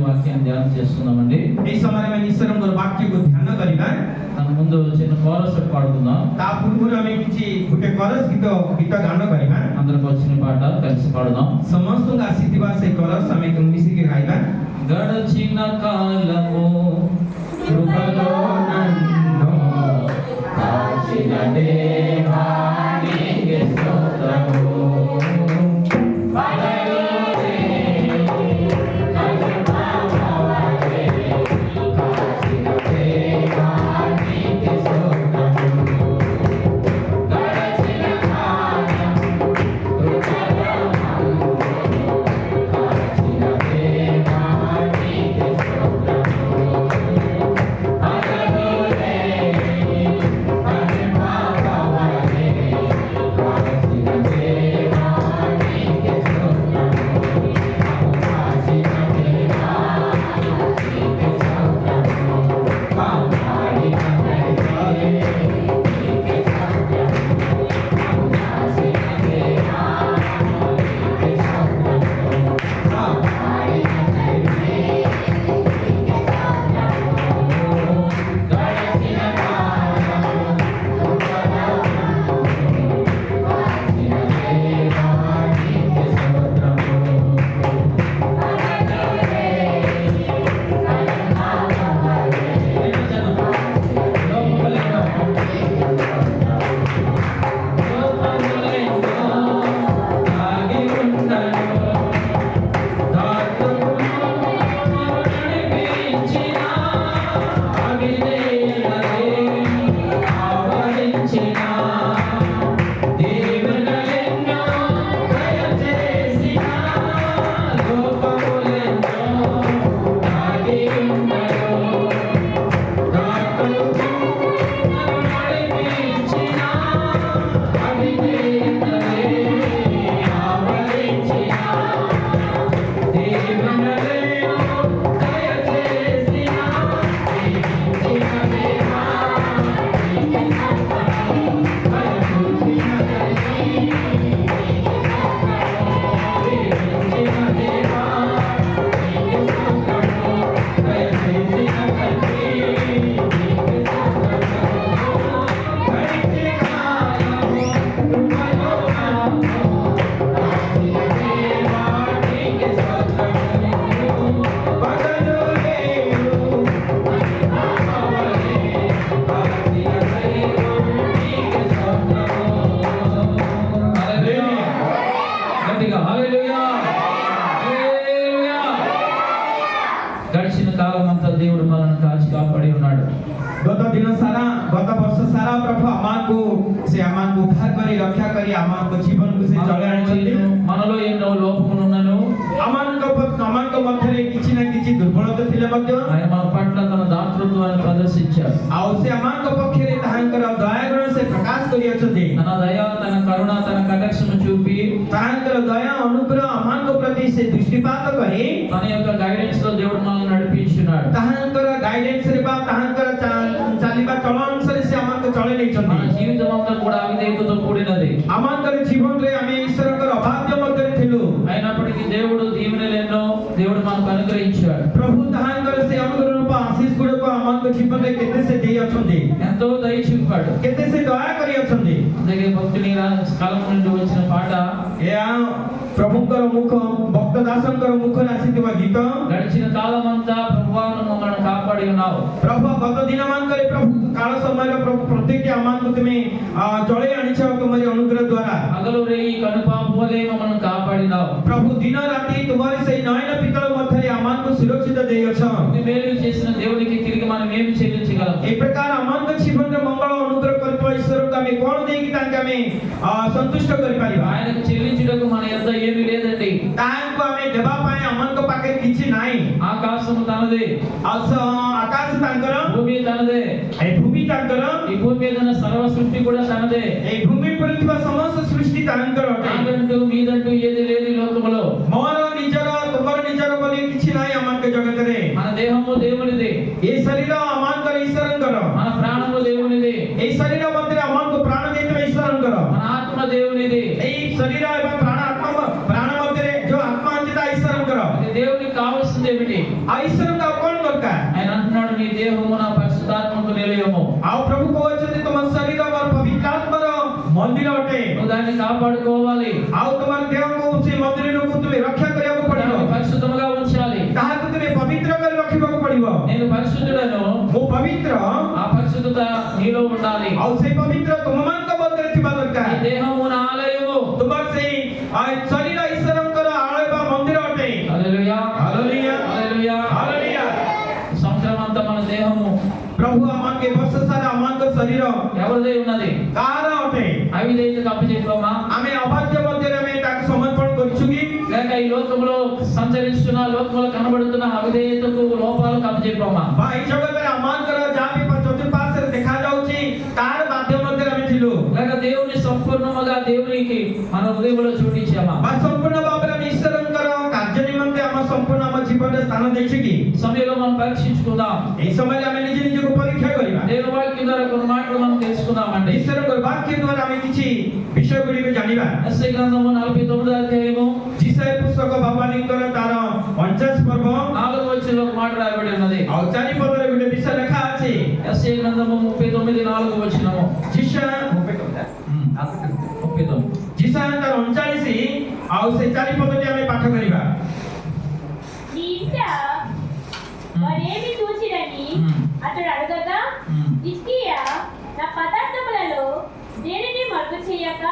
వాక్యాన్ని ధ్యానం చేస్తున్నామండి. ఈ సమయంలో ఈశ్వరంగర వాక్యకు ధ్యాన କରିବା। మన ముందు చిన్న కోరస్ పాడుకుందాం. తా పూర్వରୁ ଆମେ କିଛି ଗୋଟେ కోరస్ ଗୀତ ଗାନ କରିବା। అందరికి వచ్చిన పాట కలిసి పాడుదాం. ସମସ୍ତଙ୍କୁ ଆସିଥିବା ସେ కోరస్ ଆମେ ମିଶିକି ଗାଇବା। గడచిన కాలము కృపలో నన్ను కాచిన దేవానికి స్తోత్రము. గడిచిన కాలం అంతా దేవుడు మనల్ని కాచి కాపాడి ఉన్నాడు. गत वर्ष सारा प्रभु आमाको उद्धार करी रक्षा करी आमाको जीवन को से चले आनिछन्ति। మనలో ఎన్నో లోపములు ఉన్నను आमाको मध्यरे किछि ना किछि दुर्बलता थिले मध्य ఆయన మన పట్ల తన దాతృత్వాన్ని ప్రదర్శించాడు। आउ से आमाको पक्षरे ताहांकर दया गुण से प्रकाश करी अछन्ति। తన దయ తన కరుణ తన కటాక్షము చూపి ताहांकर दया अनुग्रह आमाको प्रति से दृष्टिपात करी తన యొక్క గైడెన్స్ లో దేవుడు మనల్ని నడిపించున్నాడు। ताहांकर गाइडेंस रे बा ताहांकर चालिबा चलन से आमाको चले नै छन्ति। మన జీవితం అంతా కూడా అవిధేయతతో కూడినది। आमाकर जीवन रे आमे ईश्वरकर अभाग्य मध्यरे थिलु। అయినప్పటికీ దేవుడు దీవెనలు ఎన్నో దేవుడు మనకు అనుగ్రహించాడు। प्रभु ताहांकर से अनुग्रह रूप आशीष गुण को आमाको जीवन रे केते से देई अछन्ति। ఎంతో దయ చూపాడు केते से दया करी अछन्ति। అందుకే భక్తుని కాలం నుండి వచ్చిన పాట या प्रभुकर मुख भक्त दासंकर मुख आसीथिबा गीत గడిచిన కాలం అంతా ప్రభువాను మమ్మల్ని కాపాడి ఉన్నావు। प्रभु गत दिन मान करे प्रभु काल समय प्रभु प्रत्येक आमान को तुमे चले आनिछ तुम्हारे अनुग्रह द्वारा हगलु रेई कनुपापुवले मమ్మల్ని కాపాడినావు। प्रभु दिन राति तुम्हारे सही नयन पितल मध्यरे आमान को सुरक्षित देयछ। ఈ మేలు చేసిన దేవునికి తిరిగి మనం ఏమి చెల్లించగలం? ए प्रकार आमान को जीवन रे मंगल अनुग्रह करतो ईश्वर को हमें कोन देकी ताके हमें संतुष्ट करि परिबा। ఆయనకు చెల్లించుటకు మన యొద్ద ఏమీ లేదండి। ताको हमें देबा पाए आमान को पाके किछि नाही। ఆకాశము తనదే आकाश तांकर భూమి తనదే ए भूमि तांकर ఈ భూమి మీద ఉన్న సర్వ సృష్టి కూడా తనదే। ए भूमि पर थिबा समस्त सृष्टि तांकर నాదంటూ మీదంటూ ఏది లేదు ఈ లోకములో। मोर निजर तुमर निजर बोली किछि नाही आमान के जगत रे। మన దేహము దేవునిదే, ए शरीर आमान कर ईश्वरंकर మన ప్రాణము దేవునిదే, ए शरीर मध्य आमान को प्राण देते ईश्वरंकर మన ఆత్మ దేవునిదే। ए शरीर एवं प्राण आत्मा प्राण मध्य जो आत्मा अंतता ईश्वरंकर ఇది దేవునికి కావాల్సింది ఏమిటి? ఏమిటి? आ ईश्वर का कौन दरकार ఆయన అంటున్నాడు నీ దేహము నా పరిశుద్ధాత్మకు నిలయము. आ प्रभु कहते तुम शरीर और पवित्र आत्मा मंदिर अटे నువ్వు దాన్ని కాపాడుకోవాలి. आ तुम देह को से मंदिर को तुम्हें रक्षा करिया को దాన్ని पड़िबो పరిశుద్ధముగా ఉంచాలి. ताहा को तुम्हें पवित्र कर रखिबो को पड़िबो నేను పరిశుద్ధుడను, वो पवित्र ఆ పరిశుద్ధత నీలో ఉండాలి. आ से पवित्र तुम मन को बदले थिबा నీ दरकार దేహము నా ఆలయము. तुम से आ शरीर ईश्वर को आळबा मंदिर अटे హల్లెలూయా हालेलुया హల్లెలూయా. हालेलुया సంవత్సరం అంతా మన దేహము प्रभु अमान के वर्ष सारा अमान को शरीर ఎవరిదై ఉన్నది? कार अटे అవిధేయతకు అప్పచెప్పమా? आमे अभाग्य मंदिर में ताक समर्पण करछुगी లేక ఈ లోకంలో సంచరిస్తున్న లోకంలో కనబడుతున్న అవిధేయతకు లోపాలకు అప్పచెప్పమా? बा ई जगत रे अमान कर जाबे पर चतुर्पार्श्व से देखा जाउची तार माध्यम मंदिर में थिलु లేక దేవుని సంపూర్ణముగా దేవునికి మన హృదయంలో చూపించామా? बा संपूर्ण बाबरा में ईश्वर कर कार्य निमित्त हम संपूर्ण हम जीवन रे स्थान देखिगी సమయంలో మనం పరీక్షించుకుందాం. ए समय हमें निज निज को परीक्षा करिबा దేవుని వాక్యం ద్వారా కొన్ని మాటలు మనం తెలుసుకుందామండి. ईश्वर को वाक्य द्वारा हमें किछि विषय गुडी को जानिबा యెషయా గ్రంథము 49వ అధ్యాయము जिसाय पुस्तक भवानी कर तार 49 पर्व 4వ వచనంలో ఒక మాట రాయబడి ఉన్నది. और 4 पद रे गुडी विषय लिखा अछि యెషయా గ్రంథము 39 4వ వచనము. जिसा 39 जिसा तार 39 और से 4 पद रे हमें पाठ करिबा నీ ఇంట మరేమి చూచిరని అతడు అడగగా హిజ్కియా నా పదార్థములలో దేనిని మరుగు చేయక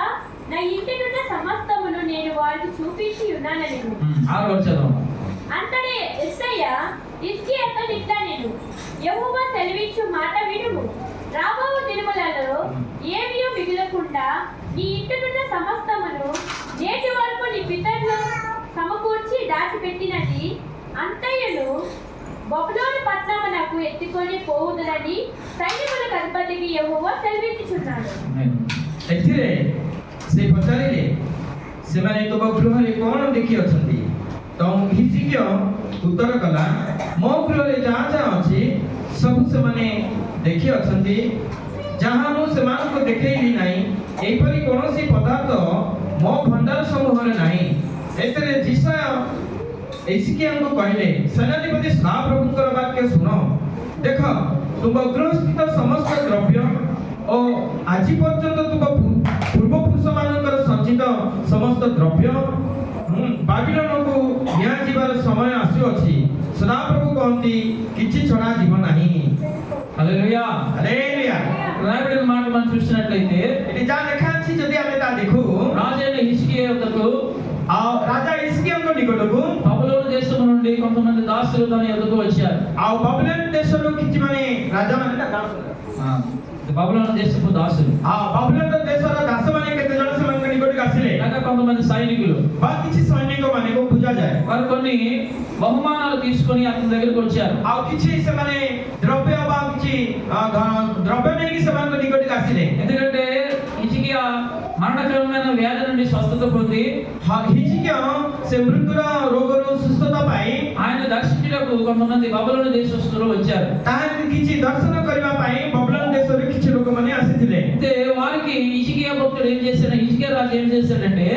నా ఇంటి నుండి సమస్తమును నేను వారికి చూపించి ఉన్నానని 6వ వచనం. అంతనే యెషయా హిజ్కియాతో ఇట్లా నేను యెహోవా సెలవిచ్చు మాట వినుము రాబో దినములలో ఏమీ మిగలకుండా నీ ఇంటి నుండి సమస్తమును నేటి వరకు నీ పితరులు సమకూర్చి దాచిపెట్టినది అంతయ్యను బబులోను పట్టణమునకు ఎత్తుకొని పోవుదునని సైన్యములకు అధిపతికి యెహోవా సెలవిచ్చుచున్నాడు. एथिरे से पचारिले से माने तो गृह रे कोन देखि अछंती तो हिजिक्य उत्तर कला मो गृह रे जहाँ जहाँ अछि सब से माने देखि अछंती जहाँ मु से मान को देखैली नाही एपरि कोनोसी पदार्थ मो भंडार समूह रे नाही एतरे जिसा एसिके हमको कहले सेनाधिपति सदा प्रभु कर वाक्य सुनो देखो तुम गृह स्थित समस्त द्रव्य ओ आज पर्यंत तुम पूर्व पुरुष मानकर संचित समस्त द्रव्य बाबिलोन को निया जीवार समय आसी अछि सदा प्रभु कहंती किछि छडा जीवन नाही హల్లెలూయా. हालेलुया రాయబడిన మాట మనం చూసినట్లయితే एटी जा लेखा अछि जदि आमे ता देखु రాజైన హిజ్కియా యొద్దకు आ राजा हिजकिया को निकटకు బబులోను దేశము నుండి కొంతమంది దాసులు తన యొద్దకు వచ్చారు. आ बाबिलोन देशरो किछि माने राजा माने ना బబులోను దేశపు దాసులు आ बाबिलोन देशरो दास माने केते जण से माने निकटకు आसिले లేక కొంతమంది సైనికులు बा किछि सैनिक माने को पूजा जाय వారు కొన్ని బహుమానాలు తీసుకొని అతని దగ్గరికి వచ్చారు. आ किछि से माने द्रव्य बा किछि द्रव्य नै कि से माने निकटకు आसिले ఎందుకంటే హిజ్కియా మరణకరమైన వ్యాధి నుండి స్వస్థత పొంది हिजकिया से मृत्युर रोगरो सुस्थता पाई ఆయన దర్శించుటకు కొంతమంది బబులోను దేశస్థులు వచ్చారు. ताहां किछि दर्शन करबा पाई बाबिलोन देशरो किछि लोक माने आसिथिले అయితే వారికి హిజ్కియా భక్తుడు ఏం చేశాడు, హిజ్కియా రాజు ఏం చేశాడంటే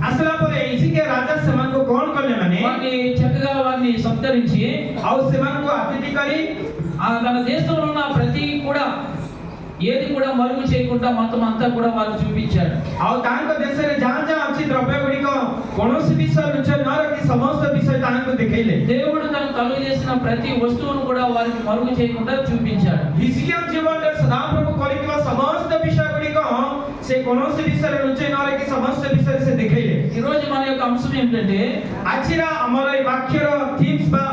आसला परे हिजकिया राजा समान को कोन करले माने వారిని చక్కగా వారిని సత్కరించి आ समान को अतिथि करी తన దేశంలో ఉన్న ప్రతి కూడా ఏది కూడా మరుగు చేయకుండా మొత్తం అంతా కూడా వారికి చూపించాడు. आ तांक देश रे जहां जहां अछि द्रव्य गुडी को कोनोसी विषय लुचे न रखी समस्त विषय तांक देखैले దేవుడు తను కలుగు చేసిన ప్రతి వస్తువును కూడా వారికి మరుగు చేయకుండా చూపించాడు. हिजकिया जीवन रे सदा प्रभु करितवा समस्त विषय गुडी को से कोनोसी विषय लुचे न रखी समस्त विषय से देखैले ఈ రోజు మన యొక్క అంశం ఏంటంటే आचिरा हमर ई वाक्यर थीम्स बा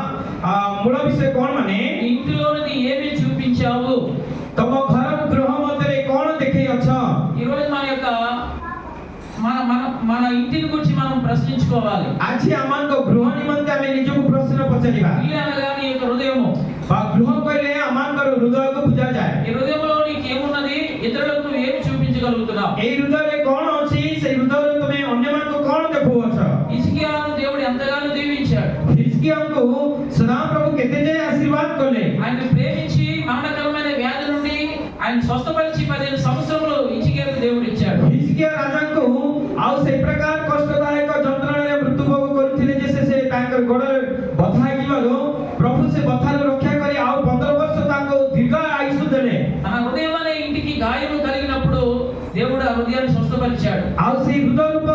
मूल विषय कोन माने నీ ఇంటిలోనిది ఏమి చూపించావు. तम घर गृह मध्य कोन देखै अछ ఈ రోజు మన యొక్క మన మన మన ఇంటిని గురించి మనం ప్రశ్నించుకోవాలి. आज अमान को गृह निमंते हमें निज को प्रश्न पचारिबा ఇల్లు అనగా నీ యొక్క హృదయము. बा गृह कहले अमान को हृदय को पूजा जाय ఈ హృదయంలో నీకు ఏమున్నది, ఇతరులకు నువ్వు ఏమి చూపించగలుగుతున్నావు. ए हृदय रे कोन अछि से हृदय रे तुमे अन्य मान को कोन देखो अछ హిజ్కియాను దేవుడు ఎంతగానో దీవించాడు. हिजकिया को सदा प्रभु केते जे आशीर्वाद करले ఆయన ప్రేమించి మరణకరమైన వ్యాధి నుండి ఆయన స్వస్థపరిచి 15 సంవత్సరములు హిజ్కియాకు దేవుడు ఇచ్చాడు. हिजकिया राजा को आउ से प्रकार कष्टदायक जंत्रणा रे मृत्यु भोग करथिले जैसे से तांकर गोड़ बधा गिवालो స్వస్థపరిచాడు. ଆଉ ସେଇ ହୃଦୟ ରୂପ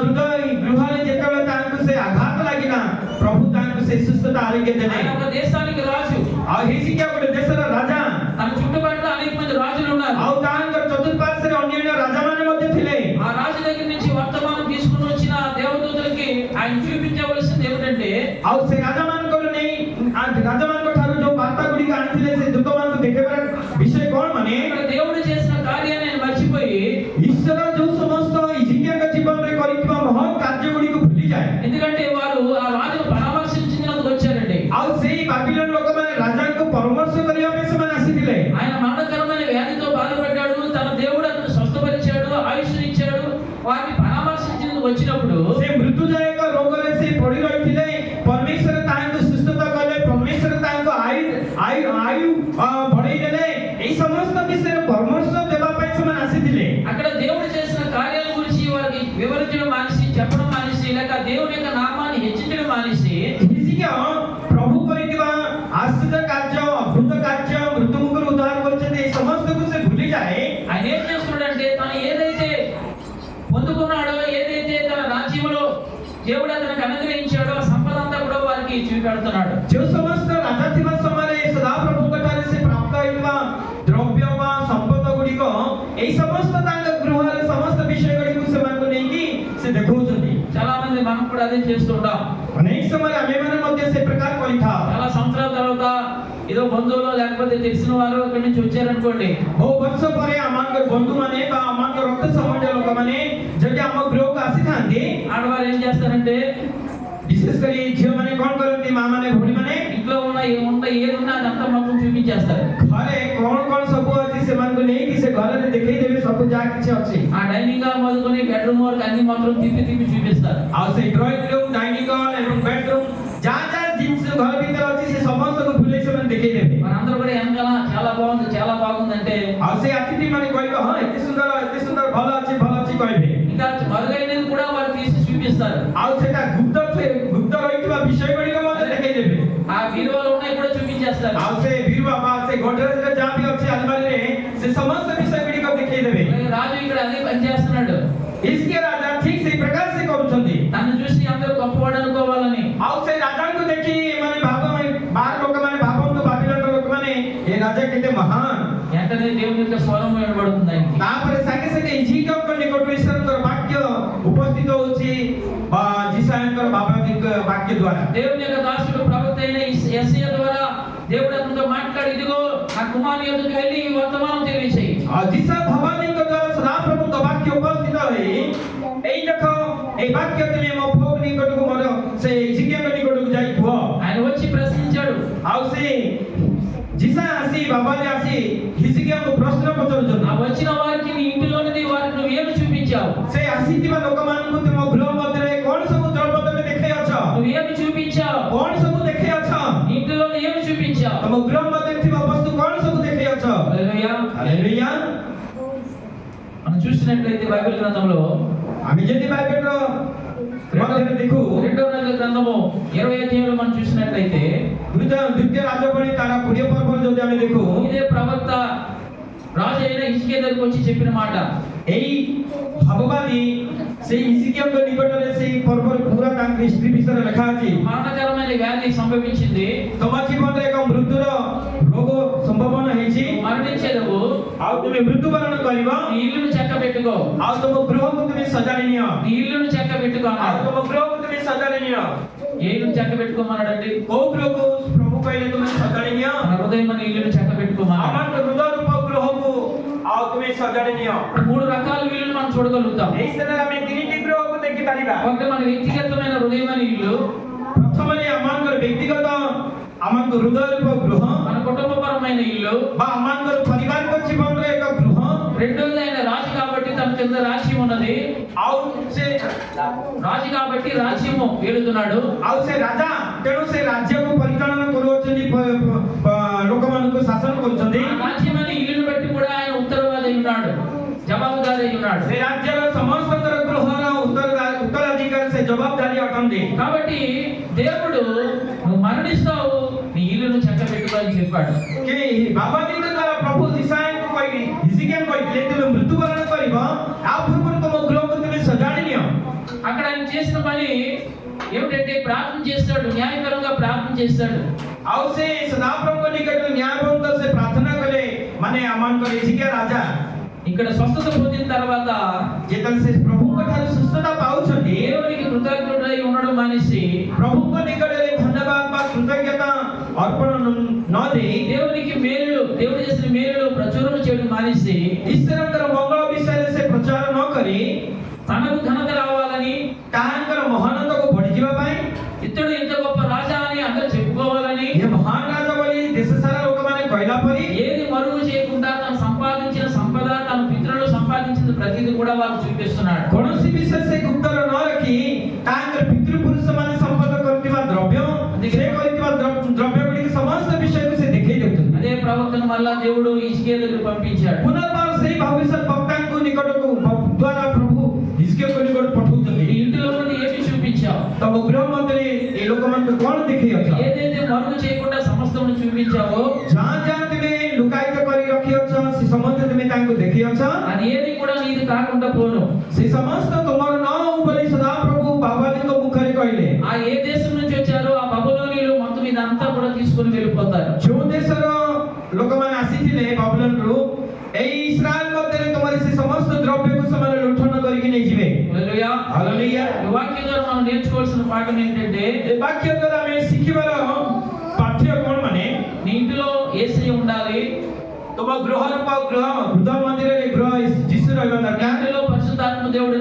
ହୃଦୟ ଗୃହରେ ଯେତେବେଳେ ତାଙ୍କୁ ସେ ଆଘାତ ଲାଗିଲା ପ୍ରଭୁ ତାଙ୍କୁ ସେ ସୁସ୍ଥତା ଆରୋଗ୍ୟ ଦେଲେ। ఆయన ఒక దేశానికి రాజు. ଆଉ ହିଜକିୟା ଗୋଟେ ଦେଶର ରାଜା। తన చుట్టుపక్కల అనేక మంది రాజులు ఉన్నారు. ଆଉ ତାଙ୍କର ଚତୁଃପାର୍ଶ୍ୱରେ ଅନ୍ୟାନ୍ୟ ରାଜାମାନେ ମଧ୍ୟ ଥିଲେ। ఆ రాజు దగ్గర నుంచి వర్తమానం తీసుకుని వచ్చిన దేవదూతలకి ఆయన చూపించవలసింది ఏమిటంటే, ଆଉ ସେ ରାଜାମାନଙ୍କର ନେଇ ରାଜାମାନଙ୍କ ଠାରୁ ଯୋଉ ବାର୍ତ୍ତା ଗୁଡ଼ିକ ଆଣିଥିଲେ ସେ ଦୂତମାନଙ୍କୁ ଦେଖେଇବାର ବିଷୟ କଣ ମାନେ ఇక్కడ దేవుడు చేసిన కార్యాన్ని ఆయన మర్చిపోయి, ଈଶ୍ୱର ଯୋଉ ସମସ୍ତ ହିଜକିୟାଙ୍କ ଜୀବନରେ କରିଥିବା ମହତ୍ କାର୍ଯ୍ୟ ଗୁଡ଼ିକୁ ଭୁଲିଯାଏ। ఎందుకంటే వారు ఆ రాజును పరామర్శించినందుకు వచ్చారండి. ଆଉ ସେଇ ବାବିଲୋନ ଲୋକମାନେ ରାଜାଙ୍କୁ ପରାମର୍ଶ କରିବା ପାଇଁ ସେମାନେ ଆସିଥିଲେ। ఆయన మరణకరమైన వ్యాధితో బాధపడ్డాడు, తన దేవుడు అతను స్వస్థపరిచాడు, ఆయుష్ను ఇచ్చాడు. వారిని పరామర్శించినందుకు వచ్చినప్పుడు ସେ ମୃତ୍ୟୁଦାୟକ ରୋଗରେ ସେ ପଡି ରହିଥିଲେ, ପରମେଶ୍ୱର ତାଙ୍କୁ ସୁସ୍ଥତା କଲେ, ପରମେଶ୍ୱର ତାଙ୍କୁ ଆୟୁ ବଢେଇ ଦେଲେ। ଏଇ ସମସ୍ତ ବିଷୟରେ ପରାମର୍ଶ ଦେବା ପାଇଁ ସେମାନେ ଆସିଥିଲେ। అక్కడ దేవుడు చేసిన కార్యాల గురించి వారికి వివరించడం మానేసి, చెప్పడం మానేసి, లేక దేవుని యొక్క నామాన్ని హెచ్చించడం మానేసి, ହିଜକିୟା ପ୍ରଭୁ କରିଥିବା ଆଶ୍ଚର୍ଯ୍ୟ କାର୍ଯ୍ୟ, ଅଦ୍ଭୁତ କାର୍ଯ୍ୟ, ମୃତ୍ୟୁମୁଖରୁ ଉଦ୍ଧାର କରିଛନ୍ତି, এই ସମସ୍ତକୁ ସେ ଭୁଲିଯାଏ। ఆయన ఏం చేస్తున్నాడంటే తను ఏదైతే పొందుకున్నాడో, ఏదైతే తన రాజ్యంలో దేవుడు అతనికి అనుగ్రహించాడో ఆ సంపద అంతా కూడా వారికి చూపెడుతున్నాడు. ଯେଉଁ ସମସ୍ତ ରାଜା ଥିବା ସମୟରେ ସଦାପ୍ରଭୁଙ୍କ ଠାରେ ସେ ପ୍ରାପ୍ତ ହୋଇଥିବା ଦ୍ରବ୍ୟ ବା ସମ୍ପଦ ଗୁଡ଼ିକ, ଏଇ ସମସ୍ତ ତାଙ୍କ ଗୃହରେ ସମସ୍ତ ବିଷୟ ଗୁଡ଼ିକୁ ସେମାନଙ୍କୁ ନେଇକି ସେ ଦେଖଉଛନ୍ତି। చాలా మంది మనం కూడా అదే చేస్తుంటాం. ଅନେକ ସମୟରେ ଆମେମାନେ ମଧ୍ୟ ସେ ପ୍ରକାର କରିଥାଉ। చాలా సంవత్సరాల తర్వాత ఏదో బంధువులు లేకపోతే తెలిసిన వారు ఇక్కడి నుంచి వచ్చారనుకోండి, ବହୁ ବର୍ଷ ପରେ ଆମଙ୍କ ବନ୍ଧୁମାନେ ବା ଆମଙ୍କ ରକ୍ତ ସମ୍ବନ୍ଧୀୟ ଲୋକମାନେ ଯଦି ଆମ ଗୃହକୁ ଆସିଥାନ୍ତି, ఆడవారు ఏం చేస్తారంటే ବିଶେଷ କରି ଝିଅମାନେ କଣ କରନ୍ତି, ମା ମାନେ ଭଉଣୀ ମାନେ ఇంట్లో ఉన్న ఏదున్నా అదంతా మొత్తం చూపించేస్తారు. ଘରେ କଣ କଣ ସବୁ ଅଛି ସେମାନଙ୍କୁ ନେଇକି ସେ ଘରରେ ଦେଖେଇ ଦେବେ ସବୁ ଯାହା କିଛି ଅଛି। ఆ డైనింగ్ హాల్ మొదలుకొని బెడ్రూమ్ వరకు అన్ని మాత్రం తిప్పి చూపిస్తారు. ଆଉ ସେଇ ଡ୍ରଇଂ ରୁମ୍, ଡାଇନିଂ ହଲ୍ ଏବଂ ବେଡରୁମ୍ ଯାହା ଯାହା ଜିନିଷ ଘର ଭିତରେ ଅଛି ସେ ସମସ୍ତଙ୍କୁ ଭୁଲେଇ ସେମାନେ ଦେଖେଇ ଦେବେ। మనందరూ కూడా వెనకాల చాలా బాగుంది అంటే, ଆଉ ସେ ଅତିଥି ମାନେ କହିବେ ହଁ ଏତେ ସୁନ୍ଦର ଭଲ ଅଛି କହିବେ। ఇంకా మరుగైనది కూడా వారు తీసి చూపిస్తారు. ଆଉ ସେଟା ଗୁପ୍ତ ରହିଥିବା ବିଷୟ ଗୁଡ଼ିକ ମଧ୍ୟ ଦେଖେଇ ଦେବେ। ఆ బీరువాలో ఉన్నాయి కూడా చూపించేస్తారు. ଆଉ ସେ ବିରୁଆ ବା ସେ ଗୋଡରେଜରେ ଯାହା ବି ଅଛି ଆଲମାରୀରେ ସେ ସମସ୍ତ ବିଷୟ ଗୁଡ଼ିକ ଦେଖେଇ ଦେବେ। రాజు ఇక్కడ అదే పని చేస్తున్నాడు. ହିଜକିୟା ରାଜା ଠିକ ସେଇ ପ୍ରକାର ସେ କରୁଛନ୍ତି। తను చూసి అందరూ గొప్పవాడు అనుకోవాలని, ଆଉ ସେ ରାଜାଙ୍କୁ ଦେଖି ଏମାନେ ବାହାର ଲୋକମାନେ ଭାବନ୍ତୁ, ବାବିଲୋନର ଲୋକମାନେ ଏ ରାଜା କେତେ ମହାନ। వెంటనే దేవుని యొక్క స్వరం వినబడుతుంది ఆయనకి. ତାପରେ ସାଙ୍ଗେ ସାଙ୍ଗେ ହିଜକିୟାଙ୍କ ନିକଟରୁ ଈଶ୍ୱରଙ୍କର ବାକ୍ୟ ଉପସ୍ଥିତ ହଉଛି ଜିସାୟଙ୍କର ବାକ୍ୟ ଦ୍ୱାରା। దేవుని యొక్క దాసుడు ప్రవక్త అయిన యెషయా ద్వారా దేవుడు అతనితో మాట్లాడి, ఇదిగో నా కుమారుని యొద్దకు వెళ్ళి ఈ వర్తమానం తెలియచేయి. ଜିସା ଭବାନୀଙ୍କ ଦ୍ୱାରା ସଦାପ୍ରଭୁଙ୍କ ବାକ୍ୟ ଉପସ୍ଥିତ ହୋଇ ଏଇ ଦେଖ এই ବାକ୍ୟ ତୁମେ ମୋ ପୁଅ ନିକଟକୁ ମୋର ସେ ହିଜକିୟାଙ୍କ ନିକଟକୁ ଯାଇ କୁହ। ఆయన వచ్చి ప్రశ్నించాడు. ଆଉ ସେ ଜିସା ଆସି ବାବାଲି ଆସି ହିଜକିୟାଙ୍କୁ ପ୍ରଶ୍ନ ପଚାରୁଛନ୍ତି। ఆ వచ్చిన వారికి నీ ఇంటిలోనిది వారికి నువ్వేమి చూపించావు? ସେ ଆସିଥିବା ଲୋକମାନଙ୍କୁ ତୁମ ଗୃହ ମଧ୍ୟରେ କଣ ସବୁ ଦ୍ରବ୍ୟ ତମେ ଦେଖେଇ ଅଛ? నువ్వేమి చూపించావు? କଣ ସବୁ ଦେଖେଇ ଅଛ? ఇంటిలో ఏమి చూపించావు? ତମ ଗୃହ ମଧ୍ୟରେ ଥିବା ବସ୍ତୁ କଣ ସବୁ ଦେଖେଇ ଅଛ? హల్లెలూయా. ହାଲେଲୁୟା। మనం చూసినట్లయితే బైబిల్ గ్రంథంలో ଆମେ ଯଦି ବାଇବେଲର ମଧ୍ୟରେ ଦେଖୁ, రెండవ రాజుల గ్రంథము 20వ అధ్యాయంలో మనం చూసినట్లయితే ଦ୍ୱିତୀୟ ରାଜବଳୀ ତାର 20 ପର୍ବରୁ ଯଦି ଆମେ ଦେଖୁ, ఇదే ప్రవక్త రాజు అయిన హిజ్కియా దగ్గరికి వచ్చి చెప్పిన మాట. ଏଇ ଭଗବାନୀ ସେଇ ହିଜକିୟାଙ୍କ ନିକଟରେ ସେଇ ପର୍ବର ପୁରା ତାଙ୍କ ହିଷ୍ଟ୍ରି ବିଷୟରେ ଲେଖା ଅଛି। మరణకరమైన వ్యాధి సంభవించింది, ତମ ଜୀବନରେ ଏକ ମୃତ୍ୟୁର ରୋଗ ସମ୍ଭାବନା ହେଇଛି, మరణించేదవు, ଆଉ ତୁମେ ମୃତ୍ୟୁବରଣ କରିବ, నీ ఇల్లును చెక్క పెట్టుకో, ଆଉ ତମ గృహକୁ ତୁମେ ସଜାଡ଼ି ନିଅ, నీ ఇల్లును చెక్క పెట్టుకో ଆଉ అన్నాడు. ତମ గృహକୁ ତୁମେ ସଜାଡ଼ି ନିଅ। ఏ ఇల్లును చెక్క పెట్టుకోమన్నాడండి? କୋଉ ଗୃହକୁ ପ୍ରଭୁ କହିଲେ ତୁମେ ସଜାଡ଼ି ନିଅ? మన హృదయం అనే ఇల్లును చెక్క పెట్టుకోమన్నాడు. ଆମର ହୃଦୟ ରୂପ ଗୃହକୁ ଆଉ ତୁମେ ସଜାଡ଼ି ନିଅ। మూడు రకాల ఇల్లును మనం చూడగలుగుతాం. ଏହି ସ୍ଥାନରେ ଆମେ ତିନିଟି ଗୃହକୁ ଦେଖିପାରିବା। ఒకటి మన వ్యక్తిగతమైన హృదయం అనే ఇల్లు, ପ୍ରଥମରେ ଆମଙ୍କର ବ୍ୟକ୍ତିଗତ ଆମଙ୍କ ହୃଦୟ ରୂପ ଗୃହ మన కుటుంబపరమైన ఇల్లు, ବା ଆମଙ୍କର ପାରିବାରିକ ଜୀବନର ଏକ ଗୃହ। రెండోది ఆయన రాజు కాబట్టి తన కింద రాజ్యం ఉన్నది, ଆଉ ସେ రాజు కాబట్టి రాజ్యము ఏలుతున్నాడు. ଆଉ ସେ ରାଜା, ତେଣୁ ସେ ରାଜ୍ୟକୁ ପରିଚାଳନା କରୁଅଛନ୍ତି, ଲୋକମାନଙ୍କୁ ଶାସନ କରୁଛନ୍ତି। ఆ రాజ్యం అనే ఇల్లును బట్టి కూడా ఆయన ఉత్తరవాది అయి ఉన్నాడు, జవాబుదారి అయి ఉన్నాడు. ସେ ରାଜ୍ୟର ସମସ୍ତଙ୍କର ଗୃହର ଉତ୍ତରାଧିକାରୀ ସେ ଜବାବଦାରୀ ଅଟନ୍ତି। కాబట్టి దేవుడు నువ్వు మరణిస్తావు, నీ ఇల్లును చక్క పెట్టుకో అని చెప్పాడు. ବାବାଜୀଙ୍କ ଦ୍ୱାରା ପ୍ରଭୁ ଜିସାୟଙ୍କୁ କହି ହିଜିକିଆ କହିଥିଲେ ତୁମେ ମୃତ୍ୟୁବରଣ କରିବ ଆଉ ପୂର୍ବରୁ ତମ ଗୃହକୁ ତୁମେ ସଜାଡ଼ି ନିଅ। అక్కడ ఆయన చేసిన పని ఏమిటంటే ప్రార్థన చేస్తాడు, న్యాయపరంగా ప్రార్థన చేస్తాడు. ଆଉ ସେ ସଦାପ୍ରଭୁଙ୍କ ନିକଟରେ ନ୍ୟାୟବନ୍ତ ସେ ପ୍ରାର୍ଥନା କଲେ ମାନେ ଆମଙ୍କର ହିଜିକିଆ ରାଜା ఇక్కడ స్వస్థత పొందిన తర్వాత ଯେତେବେଳେ ସେ ପ୍ରଭୁଙ୍କ ଠାରୁ ସୁସ୍ଥତା ପାଉଛନ୍ତି దేవునికి కృతజ్ఞుడై ఉండడం మానేసి ପ୍ରଭୁଙ୍କ ନିକଟରେ ଧନ୍ୟବାଦ ବା କୃତଜ୍ଞତା ଅର୍ପଣ ନ ଦେଇ దేవునికి మేలులు, దేవుడు చేసిన మేలులు ప్రచురణ చేయడం మానేసి ଈଶ୍ୱରଙ୍କର ମଙ୍ଗଳ ବିଷୟରେ ସେ ପ୍ରଚାର ନ କରି తనకు ఘనత రావాలని, ତାହାଙ୍କର ମହାନତାକୁ ବଢିଯିବା ପାଇଁ ఇతడు ఇంత గొప్ప రాజా అని అందరూ చెప్పుకోవాలని, ଏ ମହାନ ରାଜା ବୋଲି ଦେଶ ସାରା ଲୋକମାନେ କହିଲା ପରି ఏది మరుగు చేయకుండా తను సంపాదించిన సంపద, తన పితరులు సంపాదించిన ప్రతిదీ కూడా వారు చూపిస్తున్నాడు. କୌଣସି ବିଷୟ ସେ ଗୁପ୍ତର ନ ରଖି ତାଙ୍କର ପିତୃପୁରୁଷ ମାନେ ସମ୍ପଦ କରିଥିବା ଦ୍ରବ୍ୟ ସେ କରିଥିବା ଦ୍ରବ୍ୟ ଗୁଡ଼ିକ ସମସ୍ତ ବିଷୟକୁ ସେ ଦେଖେଇ ଦେଉଛନ୍ତି। అదే ప్రవక్తను మళ్ళా దేవుడు హిజ్కియా దగ్గరికి పంపించాడు. ପୁନର୍ବାର ସେଇ ଭବିଷ୍ୟତ ବକ୍ତାଙ୍କୁ ନିକଟକୁ ଦ୍ୱାରା ପ୍ରଭୁ ହିଜକିୟାକୁ ନିକଟ ପଠାଉଛନ୍ତି। నీ ఇంటిలో నుండి ఏమి చూపించావు? ତମ ଗୃହ ମଧ୍ୟରେ ଏ ଲୋକମାନଙ୍କୁ କଣ ଦେଖେଇ ଅଛ? ఏదైతే మరుగు చేయకుండా సమస్తమును చూపించావో ଯାହା ଯାହା ତୁମେ ଲୁକାୟିତ କରି ରଖିଅଛ ସେ ସମସ୍ତେ ତୁମେ ତାଙ୍କୁ ଦେଖେଇଅଛ। అది ఏది కూడా నీది కాకుండా పోను. ସେ ସମସ୍ତ ତୁମର ନ ହଉ ବୋଲି ସଦାପ୍ରଭୁ ବାବାଜୀଙ୍କ ମୁଖରେ କହିଲେ। ఆ ఏ దేశం నుంచి వచ్చారో ఆ బబులోనీయులు మొత్తం ఇదంతా కూడా తీసుకొని వెళ్ళిపోతారు. ଯେଉଁ ଦେଶର ଲୋକମାନେ ଆସିଥିଲେ ବାବୁଲୋନରୁ ଏଇ ଇସ୍ରାଏଲ ମଧ୍ୟରେ ତୁମର ସେ ସମସ୍ତ ଦ୍ରବ୍ୟକୁ ସେମାନେ ଲୁଣ୍ଠନ କରିକି ନେଇଯିବେ। హల్లెలూయా. హల్లెలూయా। ఈ వాక్యం ద్వారా మనం నేర్చుకోవాల్సిన పాఠం ఏంటంటే ଏ ବାକ୍ୟ ଦ୍ୱାରା ଆମେ ଶିଖିବାର ପାଠ୍ୟ କଣ ମାନେ నీ ఇంటిలో యేసయ్య ఉండాలి, ତୁମ ଗୃହର ହୃଦୟ ମନ୍ଦିରରେ ଗୃହ ଯୀଶୁ ରହିବା ଦରକାର। ఇంటిలో పరిశుద్ధాత్మ దేవుడు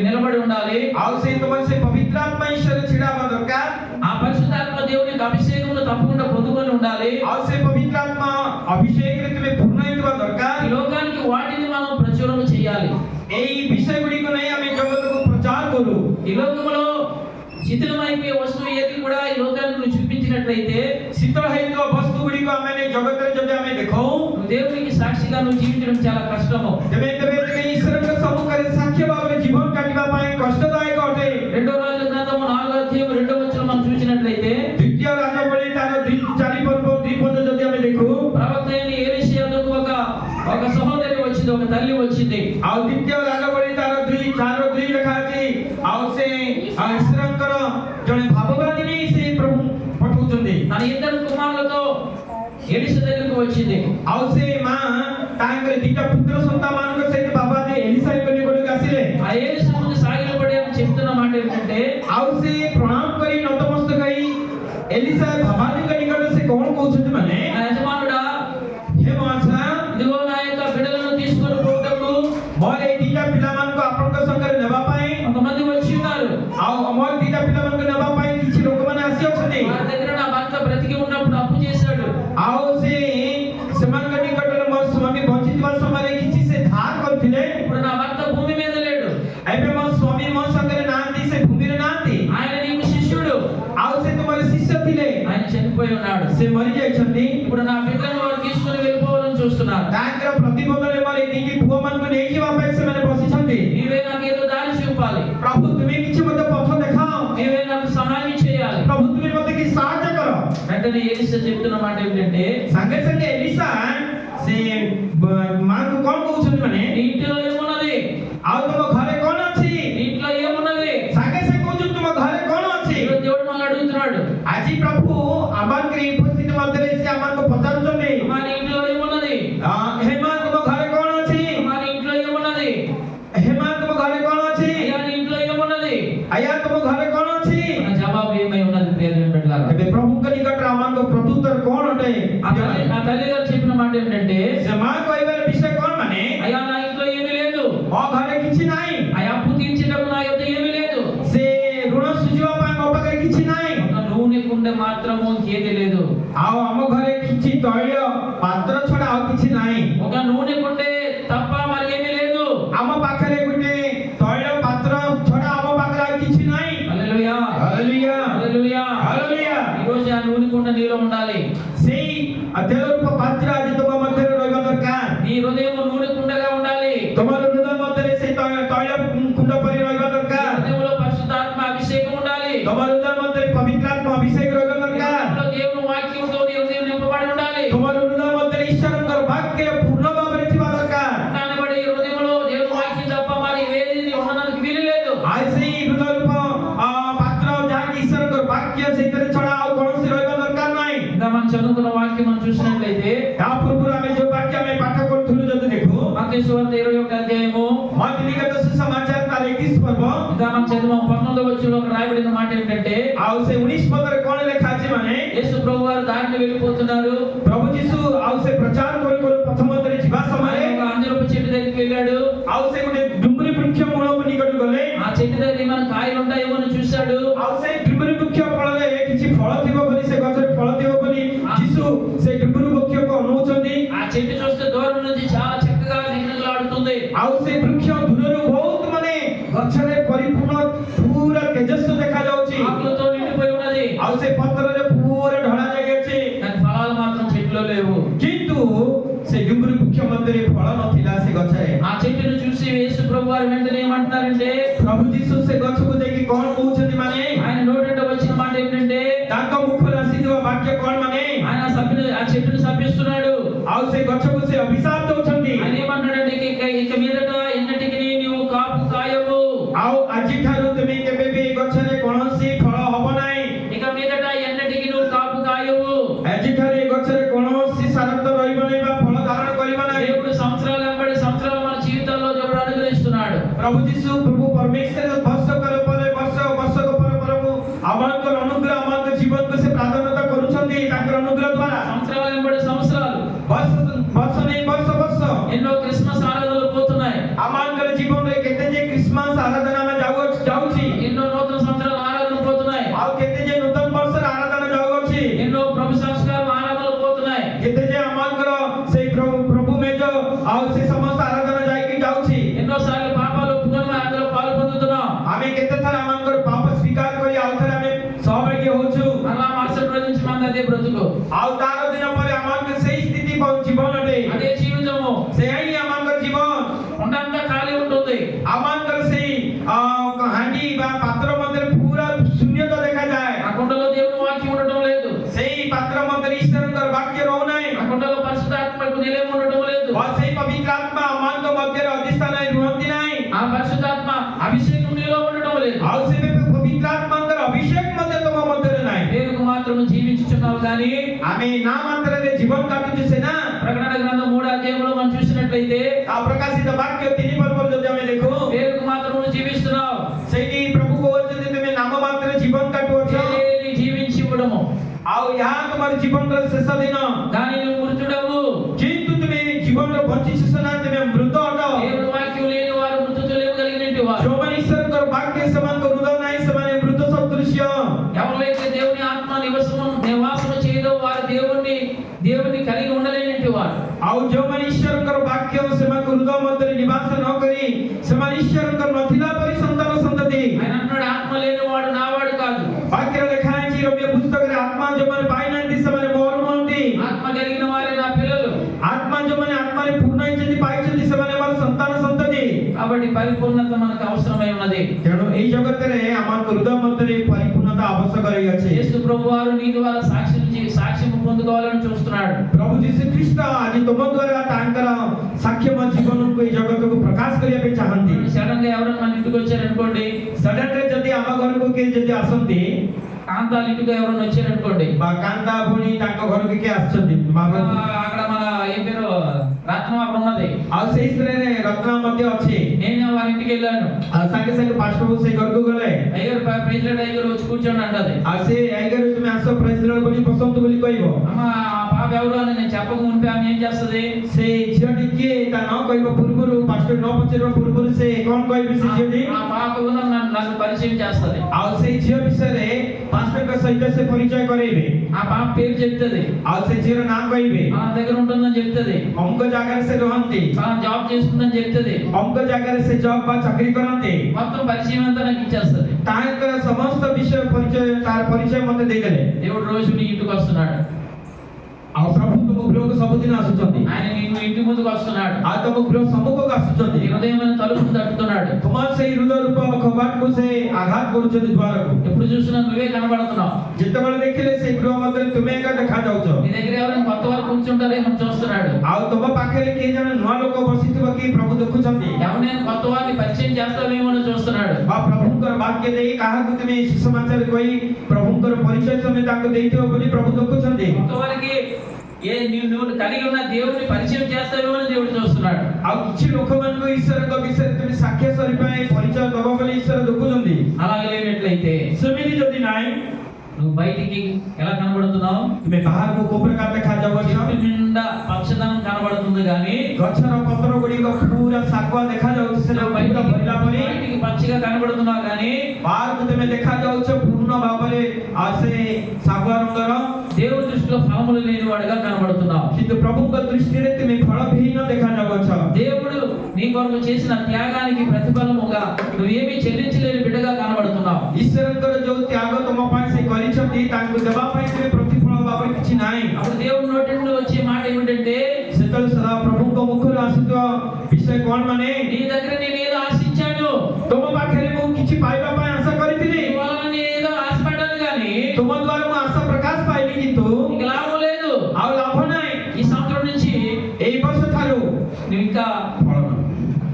నిలబడి ఉండాలి. ଆଉ ସେ ତୁମର ସେ ପବିତ୍ର ଆତ୍ମା ଈଶ୍ୱର ଛିଡ଼ା ହେବା ଦରକାର। ఆ పరిశుద్ధాత్మ దేవునికి అభిషేకంలో తప్పకుండా పొందుకొని ఉండాలి. ଆଉ ସେ ପବିତ୍ର ଆତ୍ମା ଅଭିଷେକରେ ତୁମେ ପୂର୍ଣ୍ଣ ହେଇଥିବା ଦରକାର। ఈ లోకానికి వాటిని మనం ప్రచురణ చేయాలి. ଏଇ ବିଷୟ ଗୁଡ଼ିକୁ ନେଇ ଆମେ ଜଗତକୁ ପ୍ରଚାର କରୁ। ఈ లోకంలో శిథిలమైపోయే వస్తువు ఏది కూడా ఈ లోకానికి నువ్వు చూపించినట్లయితే, ଶୀତଳ ହେଇଥିବା ବସ୍ତୁ ଗୁଡ଼ିକୁ ଆମେ ନେଇ ଜଗତରେ ଯଦି ଆମେ ଦେଖଉ నువ్వు దేవునికి సాక్షిగా నువ్వు జీవించడం చాలా కష్టము. ତେବେ ଈଶ୍ୱରଙ୍କ ସମ୍ମୁଖରେ ସାକ୍ଷ୍ୟ ଭାବରେ ଜୀବନ କାଟିବା ପାଇଁ କଷ୍ଟଦାୟକ ଅଟେ। రెండో రాజుల గ్రంథము 4వ అధ్యాయం 2వ వచనం మనం చూసినట్లయితే ଦ୍ୱିତୀୟ ରାଜବଳୀ ତାର 4-2 ଯଦି ଆମେ ଦେଖୁ ప్రవక్త అయిన ఎలీషా వద్దకు ఒక సహోదరి వచ్చింది, ఒక తల్లి వచ్చింది. ଆଉ ଦ୍ୱିତୀୟ ରାଜବଳୀ ତାର 4:2 ଲେଖା ଅଛି। ଆଉ ସେ ଈଶ୍ୱରଙ୍କର ଜଣେ ଭାବବାଦୀ ସେ ପ୍ରଭୁ ପଠାଉଛନ୍ତି। తన ఇద్దరు కుమారులతో ఎలీషా దగ్గరికి వచ్చింది. ଆଉ ସେ ମା ତାଙ୍କର ଦିଟା ପୁତ୍ର ସନ୍ତାନମାନଙ୍କ ସହିତ ବାବାଜୀ ଏଲିଶାଙ୍କ ନିକଟକୁ ଆସିଲେ। ఆ ఎలీషా ముందు సాగిలపడి అని చెప్తున్న మాట ఏంటంటే, ଆଉ ସେ ପ୍ରଣାମ କରି ନତମସ୍ତକ ହେଇ ଏଲିଶା ଭାବାଜୀଙ୍କ ନିକଟରେ ସେ କଣ କହୁଛନ୍ତି ମାନେ, నా యజమానుడా, ହେ ମହାଶୟ ఇదిగో నా యొక్క బిడ్డలను తీసుకొని పోవటకు ମୋର ଏଇ ଦିଟା ପିଲାମାନଙ୍କୁ ଆପଣଙ୍କ ସାଙ୍ଗରେ ନେବା ପାଇଁ కొంతమంది వచ్చి ఉన్నారు. ଆଉ ମୋର ଦିଟା ପିଲାମାନଙ୍କୁ ନେବା ପାଇଁ କିଛି ଲୋକମାନେ ଆସିଅଛନ୍ତି। వారి దగ్గర నా భర్త బ్రతికి ఉన్నప్పుడు అప్పు చేశాడు. ଆଉ ସେ ସେମାନଙ୍କ ନିକଟରେ ମୋର ସ୍ୱାମୀ ବଞ୍ଚିଥିବା ସମୟରେ କିଛି ସେ ଧାର କରିଥିଲେ। ఇప్పుడు నా భర్త భూమి మీద లేడు. ଏବେ ମୋ ସ୍ୱାମୀ ମୋ ସାଙ୍ଗରେ ନାହାନ୍ତି, ସେ ଭୂମିରେ ନାହାନ୍ତି। ఆయన నీకు శిష్యుడు, ଆଉ ସେ ତୁମର ଶିଷ୍ୟ ଥିଲେ, ఆయన చనిపోయి ఉన్నాడు. ସେ ମରିଯାଇଛନ୍ତି। ఇప్పుడు నా బిడ్డలను వారు తీసుకొని వెళ్ళిపోవాలని చూస్తున్నారు. ତାଙ୍କର ପ୍ରତିବଦଳରେ ମୋର ଏଇ ଦିଟି ପୁଅମାନଙ୍କୁ ନେଇଯିବା ପାଇଁ ସେମାନେ ବସିଛନ୍ତି। నీవే నాకు ఏదో దారి చూపాలి, ପ୍ରଭୁ ତୁମେ କିଛି ମୋତେ ପଥ ଦେଖାଅ, నీవే నాకు సహాయం చేయాలి. ପ୍ରଭୁ ତୁମେ ମୋତେ କିଛି ସାହାଯ୍ୟ କର। వెంటనే ఎలీషా చెప్తున్న మాట ఏంటంటే, ସାଙ୍ଗେ ସାଙ୍ଗେ ଏଲିଶା ସେ ମାଙ୍କୁ କଣ କହୁଛନ୍ତି ମାନେ, నీ ఇంటిలో ఏమున్నది? ଆଉ ତମ ଘରେ କଣ ଅଛି? నీ ఇంట్లో ఏమున్నది? ସାଙ୍ଗେ ସାଙ୍ଗେ କହୁଛନ୍ତି ତୁମ ଘରେ କଣ ଅଛି? ఈరోజు దేవుడు మనల్ని అడుగుతున్నాడు, ଆଜି ପ୍ରଭୁ ଆମମାନଙ୍କ ଉପସ୍ଥିତି ମଧ୍ୟରେ ସେ ଆମକୁ ପଚାରୁଛନ୍ତି, అమ్మా నీ ఇంట్లో ఏమున్నది? ହେ ମା ତୁମ ଘରେ କଣ ଅଛି? అమ్మా నీ ఇంట్లో ఏమున్నది? ହେ ମା ତୁମ ଘରେ କଣ ଅଛି? అయ్యా నీ ఇంట్లో ఏమున్నది? ଆଜ୍ଞା ତୁମ ଘରେ କଣ ଅଛି? మన జవాబు ఏమై ఉన్నది దేవుని బిడ్డలారా? ଏବେ ପ୍ରଭୁଙ୍କ ନିକଟରେ ଆମମାନଙ୍କ ପ୍ରତ୍ୟୁତ୍ତର କଣ ଅଟେ? ఆ తల్లి గారు చెప్పిన మాట ఏంటంటే, ସେ ମା କହିବାର ବିଷୟ କଣ ମାନେ, అయ్యా నా ఇంట్లో ఏమీ లేదు, ମୋ ଘରେ କିଛି ନାହିଁ, ఆ అప్పు తీర్చేటప్పుడు నా యొద్ద ఏమీ లేదు, ସେ ଋଣ ସୁଝିବା ପାଇଁ ମୋ ପାଖରେ କିଛି ନାହିଁ, ఒక నూనె కుండె మాత్రము ఏది లేదు, ଆଉ ଆମ ଘରେ କିଛି ତୈଳ ପାତ୍ର ଛଡା ଆଉ କିଛି ନାହିଁ, ఒక నూనె కుండే తప్ప మరి ఏమీ లేదు. ଆମ ପାଖରେ ଗୋଟେ ତୈଳ ପାତ୍ର ଛଡା ଆମ ପାଖରେ ଆଉ କିଛି ନାହିଁ। హల్లెలూయా, ହାଲେଲୁୟା హల్లెలూయా. ହାଲେଲୁୟା। ఈ రోజు ఆ నూనె కుండ నీలో ఉండాలి. ସେଇ ତେଲ ରୂପ ପାତ୍ର ଆଜି ତୁମ ମଧ୍ୟରେ ରହିବା ଦରକାର। నీ హృదయం నూనె కుండగా ఉండాలి. ତୁମର ହୃଦୟ ମଧ୍ୟରେ ସେ ତୈଳ କୁଣ୍ଡ ପରି ରହିବା ଦରକାର। హృదయంలో పరిశుద్ధాత్మ అభిషేకం ఉండాలి. ତୁମର ହୃଦୟ ମଧ୍ୟରେ ପବିତ୍ର ଆତ୍ମା ଅଭିଷେକ ରହିବା ଦରକାର। అందులో దేవుని వాక్యంతో నీ హృదయం నింపబడి ఉండాలి. ତୁମର ହୃଦୟ ମଧ୍ୟରେ ଈଶ୍ୱରଙ୍କର ବାକ୍ୟ ପୂର୍ଣ୍ଣ ଭାବରେ ଥିବା ଦରକାର। మత్తయి సువార్త 21వ అధ్యాయము मत्ती लिखित सुसमाचार तार 21 पर्व ఇంకా మనం చదివాం 19వ వచనంలో రాయబడిన మాట ఏంటంటే आउ से 19 पद रे कोन लेखा अछि माने యేసు ప్రభు వారు దారిని వెళ్ళిపోతున్నారు. प्रभु जीसु आउ से प्रचार करि करि प्रथम तरे जीवा समय ఆయన ఒక అంజూరపు చెట్టు దగ్గరికి వెళ్ళాడు. आउ से गुटे डुंगरी वृक्ष मूल को निकट गले ఆ చెట్టు దగ్గర ఏమైనా కాయలు ఉంటాయేమో అని చూశాడు. आउ से डुंगरी वृक्ष फल रे किछि फल थिबो बोली से गछ रे फल थिबो बोली जीसु से डुंगरी वृक्ष को अनुचंदी ఆ చెట్టు చూస్తే దూరం నుంచి చాలా చక్కగా నిగనిగలాడుతుంది. आउ से वृक्ष दूररु बहुत माने गछ रे परिपूर्ण पूरा तेजस्वी देखा जाउछि ఆకులతో నిండిపోయి ఉన్నది. आउ से पत्र रे पूरा ढळा जाय अछि కానీ ఫలాలు మాత్రం చెట్టులో లేవు. किंतु से डुंगरी वृक्ष मध्ये फल नथिला से गछ रे ఆ చెట్టును చూసి యేసు ప్రభు వారు వెంటనే ఏమంటున్నారంటే प्रभु जीसु से गछ को देखि कोन कहउछथि माने ఆయన నోటంట వచ్చిన మాట ఏంటంటే ताको मुखर आसीथिबा वाक्य कोन माने ఆయన ఆ చెట్టును శపిస్తున్నాడు. आउ से गछ को से अभिशाप दउछथि ఆయన ఏమంటున్నాడంటే ఇక మీదట ఎన్నటికి నీవు కాపు కాయవు. आउ आजि ठारु तुमे केबे बे गछ रे कोनोसी फल हबो नाई ఇక మీదట ఎన్నటికి నువ్వు కాపు కాయవు. आजि ठारे गछ रे कोनोसी सारत रहिबो नै बा फल धारण करिबो नाई దేవుడు సంవత్సరాల వెంబడి సంవత్సరాలు మన జీవితాల్లో దేవుడు అనుగ్రహిస్తున్నాడు. प्रभु जीसु प्रभु परमेश्वर वर्ष कर परे वर्ष वर्ष पर प्रभु अमानकर अनुग्रह अमानकर जीवन को से प्राधान्यता करूछन्ती ताकर अनुग्रह द्वारा సంవత్సరాల వెంబడి సంవత్సరాలు वर्ष वर्ष नै वर्ष वर्ष ఎన్నో క్రిస్మస్ ఆరాధనలు పోతున్నాయి. अमानकर जीवन रे केते जे क्रिसमस आराधना में जाउछि ఎన్నో నూతన సంవత్సరాల ఆరాధనలు పోతున్నాయి. आउ केते जे नूतन वर्ष आराधना जाउछि ఎన్నో ప్రభు సంస్కారం ఆరాధనలు పోతున్నాయి. केते जे अमानकर से प्रभु में जो आउ से समस्त आराधना जाय कि जाउछि ఎన్నో సార్లు పాపాలు ఒప్పుకొని అందులో పాలు పొందుతున్నాం. आमे केते थर अमानकर पाप स्वीकार करी आउ थर आमे सहभागी होछु అలా మరుసటి రోజు నుంచి మన అదే బ్రతుకు, आउ तार दिन परे अमानकर सही स्थिति जीवन अटे అదే జీవితము से ही अमानकर जीवन ఉండంతా ఖాళీ ఉంటుంది. अमानकर से हांडी बा पात्र मध्य पूरा शून्यता देखा जाए ఆ కుండలో దేవుని వాక్యం ఉండటం లేదు. सही पात्र मध्य ईश्वर वाक्य रहो नहीं ఆ కుండలో పరిశుద్ధాత్మకు నిలయం ఉండటం లేదు. और सही पवित्र आत्मा अमान को मध्य अधिष्ठान रुहंती नहीं ఆ పరిశుద్ధాత్మ అభిషేకం నీలో ఉండటం లేదు. और से पवित्र आत्मा अंदर अभिषेक मध्य तुम मध्य नहीं పేరుకు మాత్రం జీవించుచున్నావు కానీ आमे नाम अंतर रे जीवन काटुछु से ना ప్రకటన గ్రంథం 3వ అధ్యాయంలో మనం చూసినట్లయితే आ प्रकाशित वाक्य 3 पर जो हमें देखो పేరుకు మాత్రం జీవిస్తున్నావు. सही प्रभु को वचन तुम्हें नाम मात्र जीवन काटु छ ఏది జీవించి ఇవ్వడము आओ यहाँ तुम्हारे जीवन रे शेष दिन కానీ నువ్వు మృతుడవు. किंतु तुम्हें जीवन रे बंची सुना तुम्हें मृत हटो దేవుని వాక్యం లేని వారు మృతులేము కలిగినట్టు వారు. जो मन ईश्वर का वाक्य समान को हृदय नहीं समान मृत सदृश्य ఎవరైతే దేవుని ఆత్మ నివాసము చేయదో వారు దేవుని కలిగి ఉండలేనట్టు వారు. आओ जो मन ईश्वर का वाक्य समान को हृदय मध्य निवास न करी समान ईश्वर का नथिला परि संतान संतति ఆయన అంటున్నాడు ఆత్మ లేని వాడు నావాడు కాదు. वाक्य लिखा है रम्य पुस्तक रे आत्मा जो मन पाइनंती समान मोर होंती ఆత్మ కలిగిన వారే నా పిల్లలు. आत्मा जो मन आत्मा रे पूर्ण इच्छति पाइछति समान हमार संतान संतति కాబట్టి పరిపూర్ణత మనకు అవసరమై ఉన్నది. तेणु एई जगत रे आमार हृदय मध्य रे परिपूर्णता आवश्यक रही अछि యేసు ప్రభు వారు నీ ద్వారా సాక్ష్యం పొందుకోవాలని చూస్తున్నాడు. प्रभु जीसु ख्रीष्ट आज तुम द्वारा तांकर साक्ष्यम जीवन को ए जगत को प्रकाश करिया पे चाहंती సడన్ గా ఎవరైనా మన ఇంటికి వచ్చారనుకోండి, सडन रे जदी आम घर को के जदी आसंती కాంతాల ఇంటికి ఎవరైనా వచ్చారనుకోండి, बा कांता भुनी तांको घर के आसंती बाबा అక్కడ మన ఏం పేరు రత్నం అక్కడ ఉన్నది. आ सेई रे रत्ना मध्य अछि నేను వారి ఇంటికి వెళ్ళాను. संगे संगे पास्टर से घर को गले అయ్యారు ప్రెసిడెంట్ అయ్యారు వచ్చి కూర్చోండి అంటది. आ से आइगर तुम आसो प्रेसिडेंट बोली पसंद बोली कहबो అమ్మ ఆ పాప ఎవరు అని నేను చెప్పక ముందే ఆమె ఏం చేస్తది, से झियटी के ता न कहबो पूर्वरु पास्टर न पचरबो पूर्वरु से कोन कहबी से झियटी ఆ పాప ఉన్న నాకు పరిచయం చేస్తది. आ से झिय विषय रे पास्टर का सहित से परिचय करेबे ఆ పాప పేరు చెప్తది, आ से झियर नाम कहबे మన దగ్గర ఉంటుందని చెప్తది, अंक जागर से रहंती తన జాబ్ చేస్తుందని చెప్తది. अंक जागर से जॉब बा चाकरी करंती మొత్తం పరిచయం అంతా నాకు ఇచ్చేస్తది. तांकर समस्त विषय परिचय तार परिचय मते दे देले దేవుడు రోజు నీ ఇంటికి వస్తున్నాడు. आ प्रभु तुम गृह को सब दिन आसुचंती ఆయన నీ ఇంటి ముందుకు వస్తున్నాడు. आ तुम गृह सम्मुख को నీ आसुचंती హృదయమైన తలుపును తట్టుతున్నాడు. तुमार से हृदय रूप कबाट को से आघात करूचंती द्वार को ఎప్పుడు చూసినా నువ్వే కనబడుతున్నావు. जेतेबेले देखिले से गृह मते तुमे का देखा जाउछ నీ దగ్గర ఎవరైనా కొత్త వారు కూర్చుంటారేమో చూస్తున్నాడు. आ तुम पाखरे के जन नुवा लोक बसिथिबो कि प्रभु देखुचंती ఎవరైనా కొత్త వారిని పరిచయం చేస్తావేమో అని చూస్తున్నాడు. आ प्रभुकर वाक्य देई काहा कि तुमे सुसमाचार कोई प्रभुकर परिचय समय ताको देइथिबो बोली प्रभु देखुचंती కొత్త వారికి నువ్వు కలిగి ఉన్న దేవుడిని పరిచయం చేస్తావేమో అని దేవుడు చూస్తున్నాడు. ଆଉ କିଛି ଲୋକମାନଙ୍କୁ ଈଶ୍ୱରଙ୍କ ବିଷୟରେ ତୁମେ ସାକ୍ଷ୍ୟ କରିପାରେ ପରିଚୟ ଦବ ବୋଲି ଈଶ୍ୱର ଦେଖୁଛନ୍ତି। అలాగే లేనట్లయితే ସେମିତି ଯଦି ନାହିଁ నువ్వు బయటికి ఎలా కనబడుతున్నావు? ତୁମେ ବାହାରକୁ କୋଉ ପ୍ରକାର ଦେଖାଯାଉଛ? చెట్టు నిండా పచ్చదనం కనబడుతుంది కానీ ଗଛର ପତ୍ର ଗୁଡ଼ିକ ପୁରା ଶାଗୁଆ ଦେଖାଯାଉଛି, ସେଟା బయటికి ପୁରା ଭରିଲା ପରି బయటికి పచ్చిగా కనబడుతున్నావు కానీ ବାହାରକୁ ତୁମେ ଦେଖାଯାଉଛ ପୂର୍ଣ୍ଣ ଭାବରେ ସେ ଶାଗୁଆ ରଙ୍ଗର, దేవుడి దృష్టిలో ఫలములు లేని వాడుగా కనబడుతున్నావు. କିନ୍ତୁ ପ୍ରଭୁଙ୍କ ଦୃଷ୍ଟିରେ ତୁମେ ଫଳବିହୀନ ଦେଖାଯାଉଛ। దేవుడు నీ కొరకు చేసిన త్యాగానికి ప్రతిఫలముగా నువ్వేమీ చెల్లించలేని బిడ్డగా కనబడుతున్నావు. ଈଶ୍ୱରଙ୍କର ଯୋଉ ତ୍ୟାଗ ତମ ପାଇଁ ସେ କରିଛନ୍ତି ତାଙ୍କୁ ଦେବା ପାଇଁ ତୁମେ ପ୍ରତିଫଳ ଭାବରେ କିଛି ନାହିଁ। అప్పుడు దేవుడి నోటి నుండి వచ్చే మాట ఏమిటంటే, ସେତେବେଳେ ସଦା ପ୍ରଭୁଙ୍କ ମୁଖରୁ ଆସୁଥିବା ବିଷୟ କଣ ମାନେ, నీ దగ్గర నేను ఏదో ఆశించాను, ତମ ପାଖରେ ମୁଁ କିଛି ପାଇବା ପାଇଁ ଆଶା କରିଥିଲି, నీ వలన నేను ఏదో ఆశపడ్డాను కానీ ତୁମ ଦ୍ୱାରା ମୁଁ ଆଶା ପ୍ରକାଶ ପାଇଲି, କିନ୍ତୁ నీకు లాభం లేదు. ଆଉ ଲାଭ ନାହିଁ। ఈ సంవత్సరం నుంచి ଏଇ ବର୍ଷ ଠାରୁ నువ్వు ఇంకా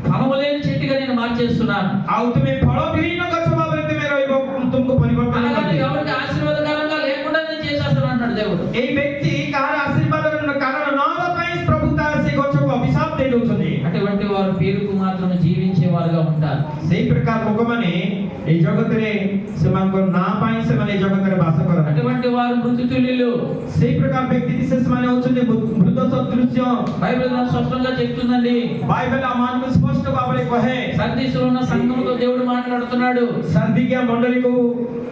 ఫలము లేని చెట్టుగా నేను మార్చేస్తున్నాను. ଆଉ ତୁମେ ଫଳବିହୀନ ଗଛ ଭାବରେ ତୁମେ ରହିବ, ତୁମକୁ ପରିବର୍ତ୍ତନ అలాగే କରିବି। ఎవరికి ఆశీర్వాదకరంగా లేకుండా నేను చేసేస్తాను అన్నాడు దేవుడు. ଏଇ ବ୍ୟକ୍ତି କାହାର ଆଶୀର୍ବାଦର କାରଣ ନ ହେବା ପାଇଁ ପ୍ରଭୁ ତାର ସେ ଗଛକୁ ଅଭିଶାପ ଦେଇ ଦଉଛନ୍ତି। అటువంటి వారు పేరుకు మాత్రం జీవించే వారుగా ఉంటారు. ସେଇ ପ୍ରକାର ଲୋକମାନେ ଏଇ ଜଗତରେ ସେମାନଙ୍କ ନାଁ ପାଇଁ ସେମାନେ ଏଇ ଜଗତରେ ବାସ କରନ୍ତି। అటువంటి వారు మృతుతుల్యులు. ସେଇ ପ୍ରକାର ବ୍ୟକ୍ତି ବିଶେଷମାନେ ହଉଛନ୍ତି ମୃତ ସଦୃଶ୍ୟ। బైబిల్ మనకు స్పష్టంగా చెప్తుందండి. ବାଇବେଲ ଆମମାନଙ୍କୁ ସ୍ପଷ୍ଟ ଭାବରେ କହେ, సర్దీసులో ఉన్న సంఘముతో దేవుడు మాట్లాడుతున్నాడు. ସର୍ଦ୍ଦିକିଆ ମଣ୍ଡଳୀକୁ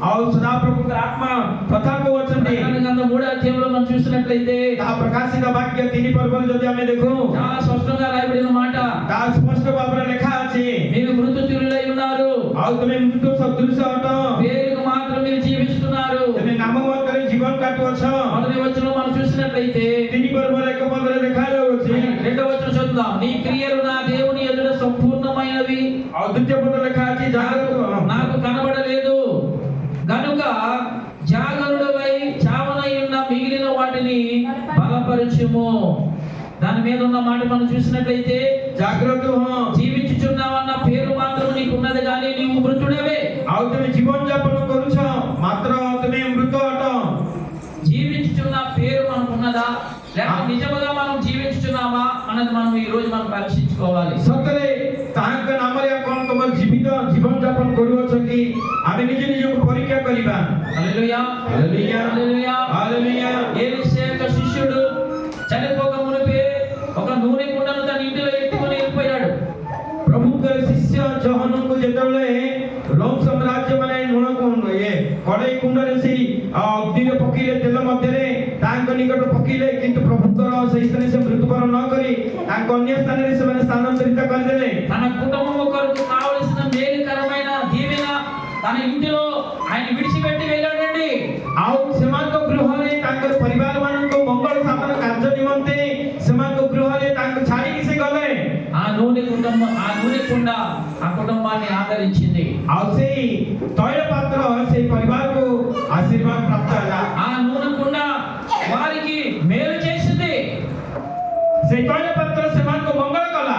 ଆଉ ସଦାପ୍ରଭୁଙ୍କର ଆତ୍ମା କଥା କହୁଛନ୍ତି। ప్రకటన గ్రంథం 3వ అధ్యాయంలో మనం చూసినట్లయితే ତାହା ପ୍ରକାଶିତ ବାକ୍ୟ 3 ପର୍ବରେ ଯଦି ଆମେ ଦେଖୁ చాలా స్పష్టంగా రాయబడిన మాట, ତାହା ସ୍ପଷ୍ଟ ଭାବରେ ଲେଖା ଅଛି, మీరు మృతుతుల్యులై ఉన్నారు, ଆଉ ତୁମେ ମୃତ ସଦୃଶ୍ୟ ଅଟ, పేరుకు మాత్రం మీరు జీవిస్తున్నారు. ତୁମେ ନାମ ମଧ୍ୟରେ ଜୀବନ କାଟୁଅଛ। మొదటి వచనం మనం చూసినట్లయితే 3 ପର୍ବର 1 ପଦରେ ଦେଖାଯାଉଛି। రెండవ వచనం చదువుదాం. నీ క్రియలు నా దేవుని ఎదుట సంపూర్ణమైనవి, ଆଉ ଦ୍ୱିତୀୟ ପଦ ଲେଖା ଅଛି, జాగ్రత్త నాకు కనబడలేదు గనుక జాగరుడవై చావనై ఉన్న మిగిలిన వాటిని బలపరచుము. దాని మీద ఉన్న మాట మనం చూసినట్లయితే జాగ్రత్త హో, జీవించుచున్నావన్న పేరు మాత్రం నీకు ఉన్నది కానీ నీవు మృతుడవే. ଆଉ ତୁମେ ଜୀବନ ଯାପନ କରୁଛ, ମାତ୍ର ତୁମେ ମୃତ ଅଟ। జీవించుచున్న పేరు మనకు ఉన్నదా, లేక నిజముగా మనం జీవించుచున్నామా అన్నది మనం ఈ రోజు మనం పరీక్షించుకోవాలి. ସତରେ ତାହାଙ୍କ ନାମରେ ଆପଣ ତମର ଜୀବିତ ଜୀବନ ଯାପନ କରୁଅଛ କି? ଆମେ ନିଜ ନିଜକୁ ପରୀକ୍ଷା କରିବା। హల్లెలూయా, హల్లెలూయా, హల్లెలూయా, హల్లెలూయా। ఏలీషా యొక్క శిష్యుడు చనిపోక మునిపే ఒక నూనె కుండను తన ఇంటిలో ఎత్తుకొని వెళ్ళిపోయాడు. ପ୍ରଭୁଙ୍କର ଶିଷ୍ୟ ଜହନଙ୍କୁ ଯେତେବେଳେ ରୋମ ସାମ୍ରାଜ୍ୟ ମାନେ ଲୁଣ କଡ଼େଇ କୁଣ୍ଡରେ ସେଇ ଅଗ୍ନିରେ ପକେଇଲେ, ତେଲ ମଧ୍ୟରେ ତାଙ୍କ ନିକଟ ପକେଇଲେ, କିନ୍ତୁ ପ୍ରଭୁଙ୍କର ସେଇ ସ୍ଥାନରେ ସେ ମୃତ୍ୟୁବରଣ ନ କରି ତାଙ୍କ ଅନ୍ୟ ସ୍ଥାନରେ ସେମାନେ ସ୍ଥାନାନ୍ତରିତ କରିଦେଲେ। తన కుటుంబం కొరకు కావలసిన మేలుకరమైన దీవెన తన ఇంటిలో ఆయన విడిచిపెట్టి వెళ్ళాడండి. ଆଉ ସେମାନଙ୍କ ଗୃହରେ ତାଙ୍କର ପରିବାର ମାନଙ୍କୁ ମଙ୍ଗଳ ସାଧନ କାର୍ଯ୍ୟ ନିମନ୍ତେ ସେମାନଙ୍କ ଗୃହରେ ତାଙ୍କୁ ଛାଡ଼ିକି ସେ ଗଲେ। ఆ నూనె కుండ ఆ కుటుంబాన్ని ఆదరించింది. ଆଉ ସେଇ ତୈଳ ପାତ୍ର ସେଇ ପରିବାରକୁ ଆଶୀର୍ବାଦ ପ୍ରାପ୍ତ ହେଲା। ఆ నూనె కుండ వారికి మేలు చేసింది. ସେଇ ତୈଳ ପାତ୍ର ସେମାନଙ୍କୁ ମଙ୍ଗଳ କଲା।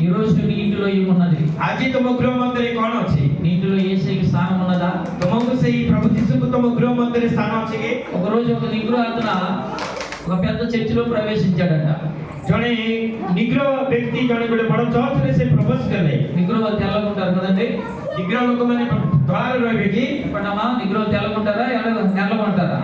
ఈ రోజు నీ ఇంటిలో ఏమున్నది? ଆଜି ତମ ଗୃହ ମଧ୍ୟରେ କଣ ଅଛି? నీ ఇంటిలో యేసుకి స్థానం ఉన్నదా? ତମକୁ ସେଇ ପ୍ରଭୁ ଯୀଶୁଙ୍କୁ ତମ ଗୃହ ମଧ୍ୟରେ ସ୍ଥାନ ଅଛି କି? ఒక రోజు ఒక నిగ్రహ అతను ఒక పెద్ద చర్చిలో ప్రవేశించాడట. ଜଣେ ନିଗ୍ରହ ବ୍ୟକ୍ତି ଜଣେ ଗୋଟେ ବଡ ଚର୍ଚ୍ଚରେ ସେ ପ୍ରବେଶ କଲେ। నిగ్రహాలు తెల్లగుంటారు కదండి. ନିଗ୍ରହ ଲୋକମାନେ ଧଳାରେ ରହିବେ କି? చెప్పండమ్మా, నిగ్రహాలు తెల్లగుంటారా నల్లగా ఉంటారా?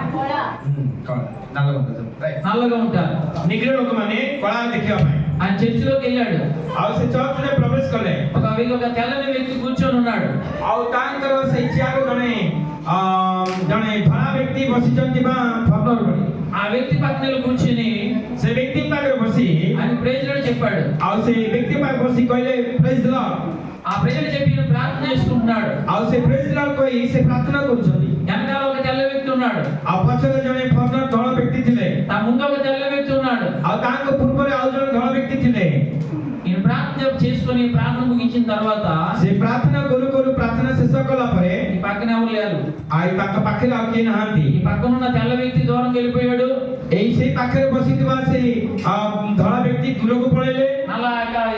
నల్లగా ఉంటారు. ନିଗ୍ରହ ଲୋକମାନେ କଳା ଦେଖିବା ପାଇଁ ఆయన చర్చిలోకి వెళ్ళాడు. ଆଉ ସେ ଚର୍ଚ୍ଚରେ ପ୍ରବେଶ କଲେ। ఒక తెల్లని వ్యక్తి కూర్చొని ఉన్నాడు. ଆଉ ତାଙ୍କର ସେଇ ଚିଆର ଜଣେ ଧଳା ବ୍ୟକ୍ତି ବସିଛନ୍ତି ବା ଫର୍ଣ୍ଣର ଭଳି। ఆ వ్యక్తి పక్కన కూర్చుని ସେ ବ୍ୟକ୍ତି ପାଖରେ ବସି ఆయన ప్రైజ్ లార్డ్ చెప్పాడు. ଆଉ ସେ ବ୍ୟକ୍ତି ପାଖରେ ବସି କହିଲେ ପ୍ରେଜ୍ ଦ ଲର୍ଡ। ఆ ప్రజలు చెప్పి ఈయన ప్రార్థన చేసుకుంటున్నాడు. ଆଉ ସେ ପ୍ରେଜ୍ ଦ ଲର୍ଡ କହି ସେ ପ୍ରାର୍ଥନା କରୁଛନ୍ତି। వెనకాల ఒక తెల్ల వ్యక్తి ఉన్నాడు. ଆଉ ପଛରେ ଜଣେ ଫର୍ଣ୍ଣର ଧଳା ବ୍ୟକ୍ତି ଥିଲେ। ତା ముందు ఒక తెల్ల వ్యక్తి ఉన్నాడు. ଆଉ ତାଙ୍କ ପୂର୍ବରେ ଆଉ ଜଣେ ଧଳା ବ୍ୟକ୍ତି ଥିଲେ। ఈయన ప్రార్థన చేసుకొని ప్రార్థన ముగించిన తర్వాత ସେ ପ୍ରାର୍ଥନା କରୁ କରୁ ପ୍ରାର୍ଥନା శେଷ କଲା ପରେ ఈ పక్కన ఎవరు లేరు. ଆଉ ତାଙ୍କ ପାଖରେ ଆଉ କେହି ନାହାନ୍ତି। ఈ పక్కన ఉన్న తెల్ల వ్యక్తి దూరం వెళ్ళిపోయాడు. ଏଇ ସେଇ ପାଖରେ ବସିଥିବା ସେଇ ଧଳା ବ୍ୟକ୍ତି ଦୂରକୁ ପଳେଇଲେ। అలా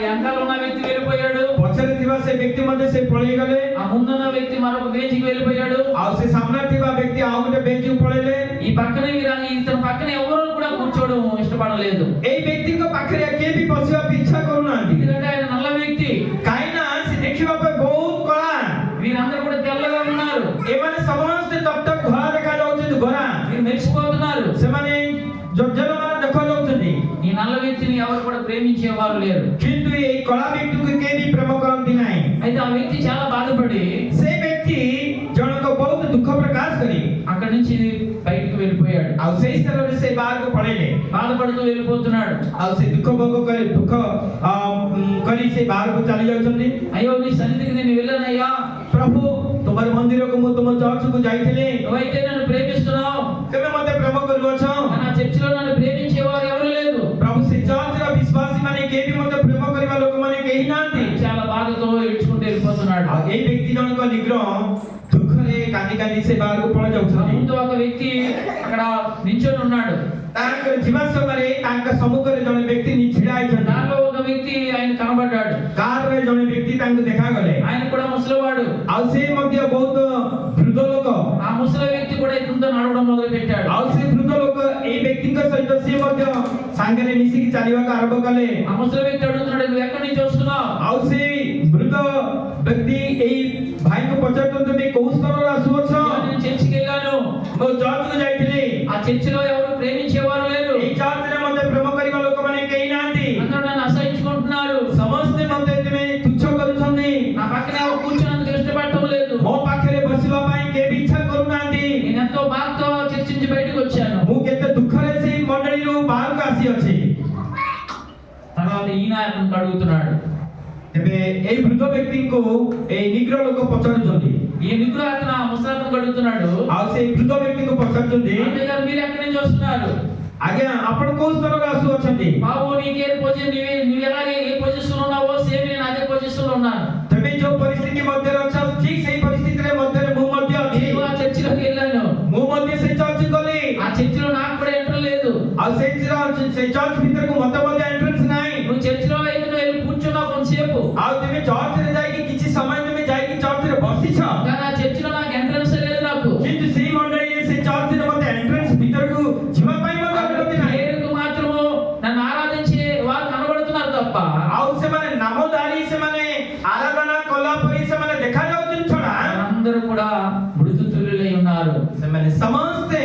వెనకాల ఉన్న వ్యక్తి వెళ్ళిపోయాడు. ପଛରେ ଥିବା ସେ ବ୍ୟକ୍ତି ମଧ୍ୟ ସେ ପଳେଇଗଲେ। ఆ ముందున్న వ్యక్తి మరొక బెంచ్కి వెళ్ళిపోయాడు. ଆଉ ସେ ସାମ୍ନାରେ ଥିବା ବ୍ୟକ୍ତି ଆଉ ଗୋଟେ ବେଞ୍ଚକୁ ପଳେଇଲେ। ఈ పక్కన ఇతని పక్కన ఎవరు కూడా కూర్చో కూర్చోవడం ఇష్టపడలేదు. এই ব্যক্তিଙ୍କ ପାଖରେ କିଏ ବି ବସିବାକୁ ଇଚ୍ଛା କରୁନାହାନ୍ତି, ఎందుకంటే ఆయన నల్ల వ్యక్తి. କାହିଁକି ନା ସେ ଦେଖିବା ପାଇଁ ବହୁତ କଳା। వీరందరూ కూడా తెల్లగా ఉన్నారు. ଏମାନେ ସମସ୍ତେ ଟକଟକ ଧଳା ଦେଖାଯାଉଛନ୍ତି, ଗୋରା। వీరు మెరిసిపోతున్నారు. ସେମାନେ ଯୋଗ୍ୟମାନେ ଦେଖାଯାଉଛନ୍ତି, ఈ నల్ల వ్యక్తిని ఎవరు కూడా ప్రేమించేవారు లేరు. କିନ୍ତୁ ଏଇ କଳା ବ୍ୟକ୍ତିକୁ କେହି ବି ପ୍ରେମ କରନ୍ତି ନାହିଁ। అయితే ఆ వ్యక్తి చాలా బాధపడి ସେ ବ୍ୟକ୍ତି ଜଣକ ବହୁତ ଦୁଃଖ ପ୍ରକାଶ କରି అక్కడి నుంచి బయటకు వెళ్ళిపోయాడు. ଆଉ ସେଇ ସ୍ଥାନରେ ସେ ବାହାରକୁ ପଳେଇଲେ। బాధపడుతూ వెళ్ళిపోతున్నాడు. ଆଉ ସେ ଦୁଃଖ ଭୋଗ କରି କରି ସେ ବାହାରକୁ ଚାଲି ଯାଉଛନ୍ତି। అయ్యో నీ సన్నిధికి నేను వెళ్ళానయ్యా, ପ୍ରଭୁ ତୁମର ମନ୍ଦିରକୁ ମୁଁ ତୁମ ଚର୍ଚ୍ଚକୁ ଯାଇଥିଲି, నువ్వైతే నన్ను ప్రేమిస్తున్నావు, ତୁମେ ମୋତେ ପ୍ରେମ କରୁଅଛ। నా చర్చిలో నన్ను ప్రేమించేవారు ఎవరు లేదు. ପ୍ରଭୁ ସେ ଚର୍ଚ୍ଚର ବିଶ୍ୱାସୀ ମାନେ କେହି ବି ମୋତେ ପ୍ରେମ କରିବା ଲୋକମାନେ କେହି ନାହାନ୍ତି। చాలా బాధతో ఏడ్చుకుంటూ వెళ్ళిపోతున్నాడు. ଆଉ ଏଇ ବ୍ୟକ୍ତି ଜଣକ ନିଗ୍ରହ ଦୁଃଖରେ କାନ୍ଦି କାନ୍ଦି ସେ ବାହାରକୁ ପଳାଇ ଯାଉଛନ୍ତି। ముందు ఒక వ్యక్తి అక్కడ నిల్చొని ఉన్నాడు. ତାଙ୍କର ଯିବା ସମୟରେ ତାଙ୍କ ସମ୍ମୁଖରେ ଜଣେ ବ୍ୟକ୍ତି ଛିଡା ହେଇଛନ୍ତି। దానిలో ఒక వ్యక్తి ఆయన కనబడ్డాడు. କାରରେ ଜଣେ ବ୍ୟକ୍ତି ତାଙ୍କୁ ଦେଖାଗଲେ। ఆయన కూడా ముసలివాడు. ଆଉ ସେ ମଧ୍ୟ ବହୁତ ବୃଦ୍ଧ ଲୋକ। ఆ ముసలి వ్యక్తి కూడా ఇతనితో నడవడం మొదలు పెట్టాడు. ଆଉ ସେ ବୃଦ୍ଧ ଲୋକ ଏଇ ବ୍ୟକ୍ତିଙ୍କ ସହିତ ସିଏ ମଧ୍ୟ ସାଙ୍ଗରେ ମିଶିକି ଚାଲିବାକୁ ଆରମ୍ଭ କଲେ। ఆ ముసలి వ్యక్తి అడుగుతున్నాడు, నువ్వు ఎక్కడి నుంచి వస్తున్నావు? ଆଉ ସେ ବୃଦ୍ଧ ବ୍ୟକ୍ତି ଏଇ ଭାଇଙ୍କୁ ପଚାରୁଛନ୍ତି, ତୁମେ କୋଉ ସ୍ତରରୁ ଆସୁଅଛ? నేను చర్చికి వెళ్ళాను. ମୁଁ ଚର୍ଚ୍ଚକୁ ଯାଇଥିଲି, ఆ చర్చిలో ఎవరు ప్రేమించేవారు లేరు. ଏଇ ଚର୍ଚ୍ଚରେ ମୋତେ ପ୍ରେମ କରିବା ଲୋକମାନେ କେହି ନାହାନ୍ତି। అందరూ నన్ను అసహించుకుంటున్నారు. ସମସ୍ତେ ମୋତେ ତୁମେ ତୁଚ୍ଛ କରୁଛନ୍ତି। నా పక్కన ఎవరు కూర్చోడానికి ఇష్టపడటం లేదు. ମୋ ପାଖରେ ବସିବା ପାଇଁ କେହି ବି ଇଚ୍ଛା କରୁନାହାନ୍ତି। నేను ఎంతో బాధతో చర్చి నుంచి బయటకు వచ్చాను. ମୁଁ କେତେ ଦୁଃଖରେ ସେଇ ମଣ୍ଡଳୀରୁ ବାହାରକୁ ଆସିଅଛି। తర్వాత ఈయన అతను అడుగుతున్నాడు. ତେବେ ଏଇ ବୃଦ୍ଧ ବ୍ୟକ୍ତିଙ୍କୁ ଏଇ ନିଗ୍ରହ ଲୋକ ପଚାରୁଛନ୍ତି। ఈ నిగ్రహ అతను ఆ ముసలాతను అడుగుతున్నాడు, ଆଉ ସେଇ ବୃଦ୍ଧ ବ୍ୟକ୍ତିଙ୍କୁ పଚାరుଛନ୍ତି, అన్నయ్య గారు మీరు ఎక్కడి నుంచి వస్తున్నారు? ଆଜ୍ଞା ଆପଣ କୋଉ ସ୍ତରରୁ ଆସୁଅଛନ୍ତି? బాబు నీకే పొజిషన్, నువ్వు ఎలాగే ఏ పొజిషన్ ఉన్నావో సేమ్ నేను అదే పొజిషన్ ఉన్నాను. ତେବେ ଯୋଉ ପରିସ୍ଥିତି ମଧ୍ୟରେ ଅଛ ଠିକ୍ ସେଇ ପରିସ୍ଥିତିରେ ମଧ୍ୟରେ ମୁଁ ମଧ୍ୟ ଅଛି। నేను ఆ చర్చిలోకి వెళ్ళాను. ମୁଁ ମଧ୍ୟ ସେଇ ଚର୍ଚ୍ଚ ଗଲି। ఆ చర్చిలో నాకు కూడా ఎంటర్ లేదు. ଆଉ ସେଇ ଚର୍ଚ୍ଚ ଭିତରକୁ ମତେ ମଧ୍ୟ ଏଣ୍ଟ୍ରାନ୍ସ ନାହିଁ। నువ్వు చర్చిలో అయితే నువ్వు వెళ్ళి కూర్చున్నావు కొంతసేపు, ଆଉ ତୁମେ ଚର୍ଚ୍ଚରେ ଯାଇକି କିଛି ସମୟ ତୁମେ ଯାଇକି ଚର୍ଚ୍ଚରେ ବସିଛ, కానీ ఆ చర్చిలో నాకు ఎంట్రన్స్ లేదు. నాకు କିନ୍ତୁ ସେଇ ମଣ୍ଡଳୀରେ ସେଇ ଚର୍ଚ୍ଚରେ ମତେ ଏଣ୍ଟ୍ରାନ୍ସ ଭିତରକୁ ଯିବା ପାଇଁ ମଧ୍ୟ ଅନୁମତି ନାହିଁ। పేరుకు మాత్రము నన్ను ఆరాధించే వారు కనబడుతున్నారు తప్ప ଆଉ ସେମାନେ ନାମଧାରୀ, ସେମାନେ ଆରାଧନା କଲା ପରି ସେମାନେ ଦେଖାଯାଉଛନ୍ତି ଛଡ଼ା అందరూ కూడా మృదు తుల్యులై ఉన్నారు. ସେମାନେ ସମସ୍ତେ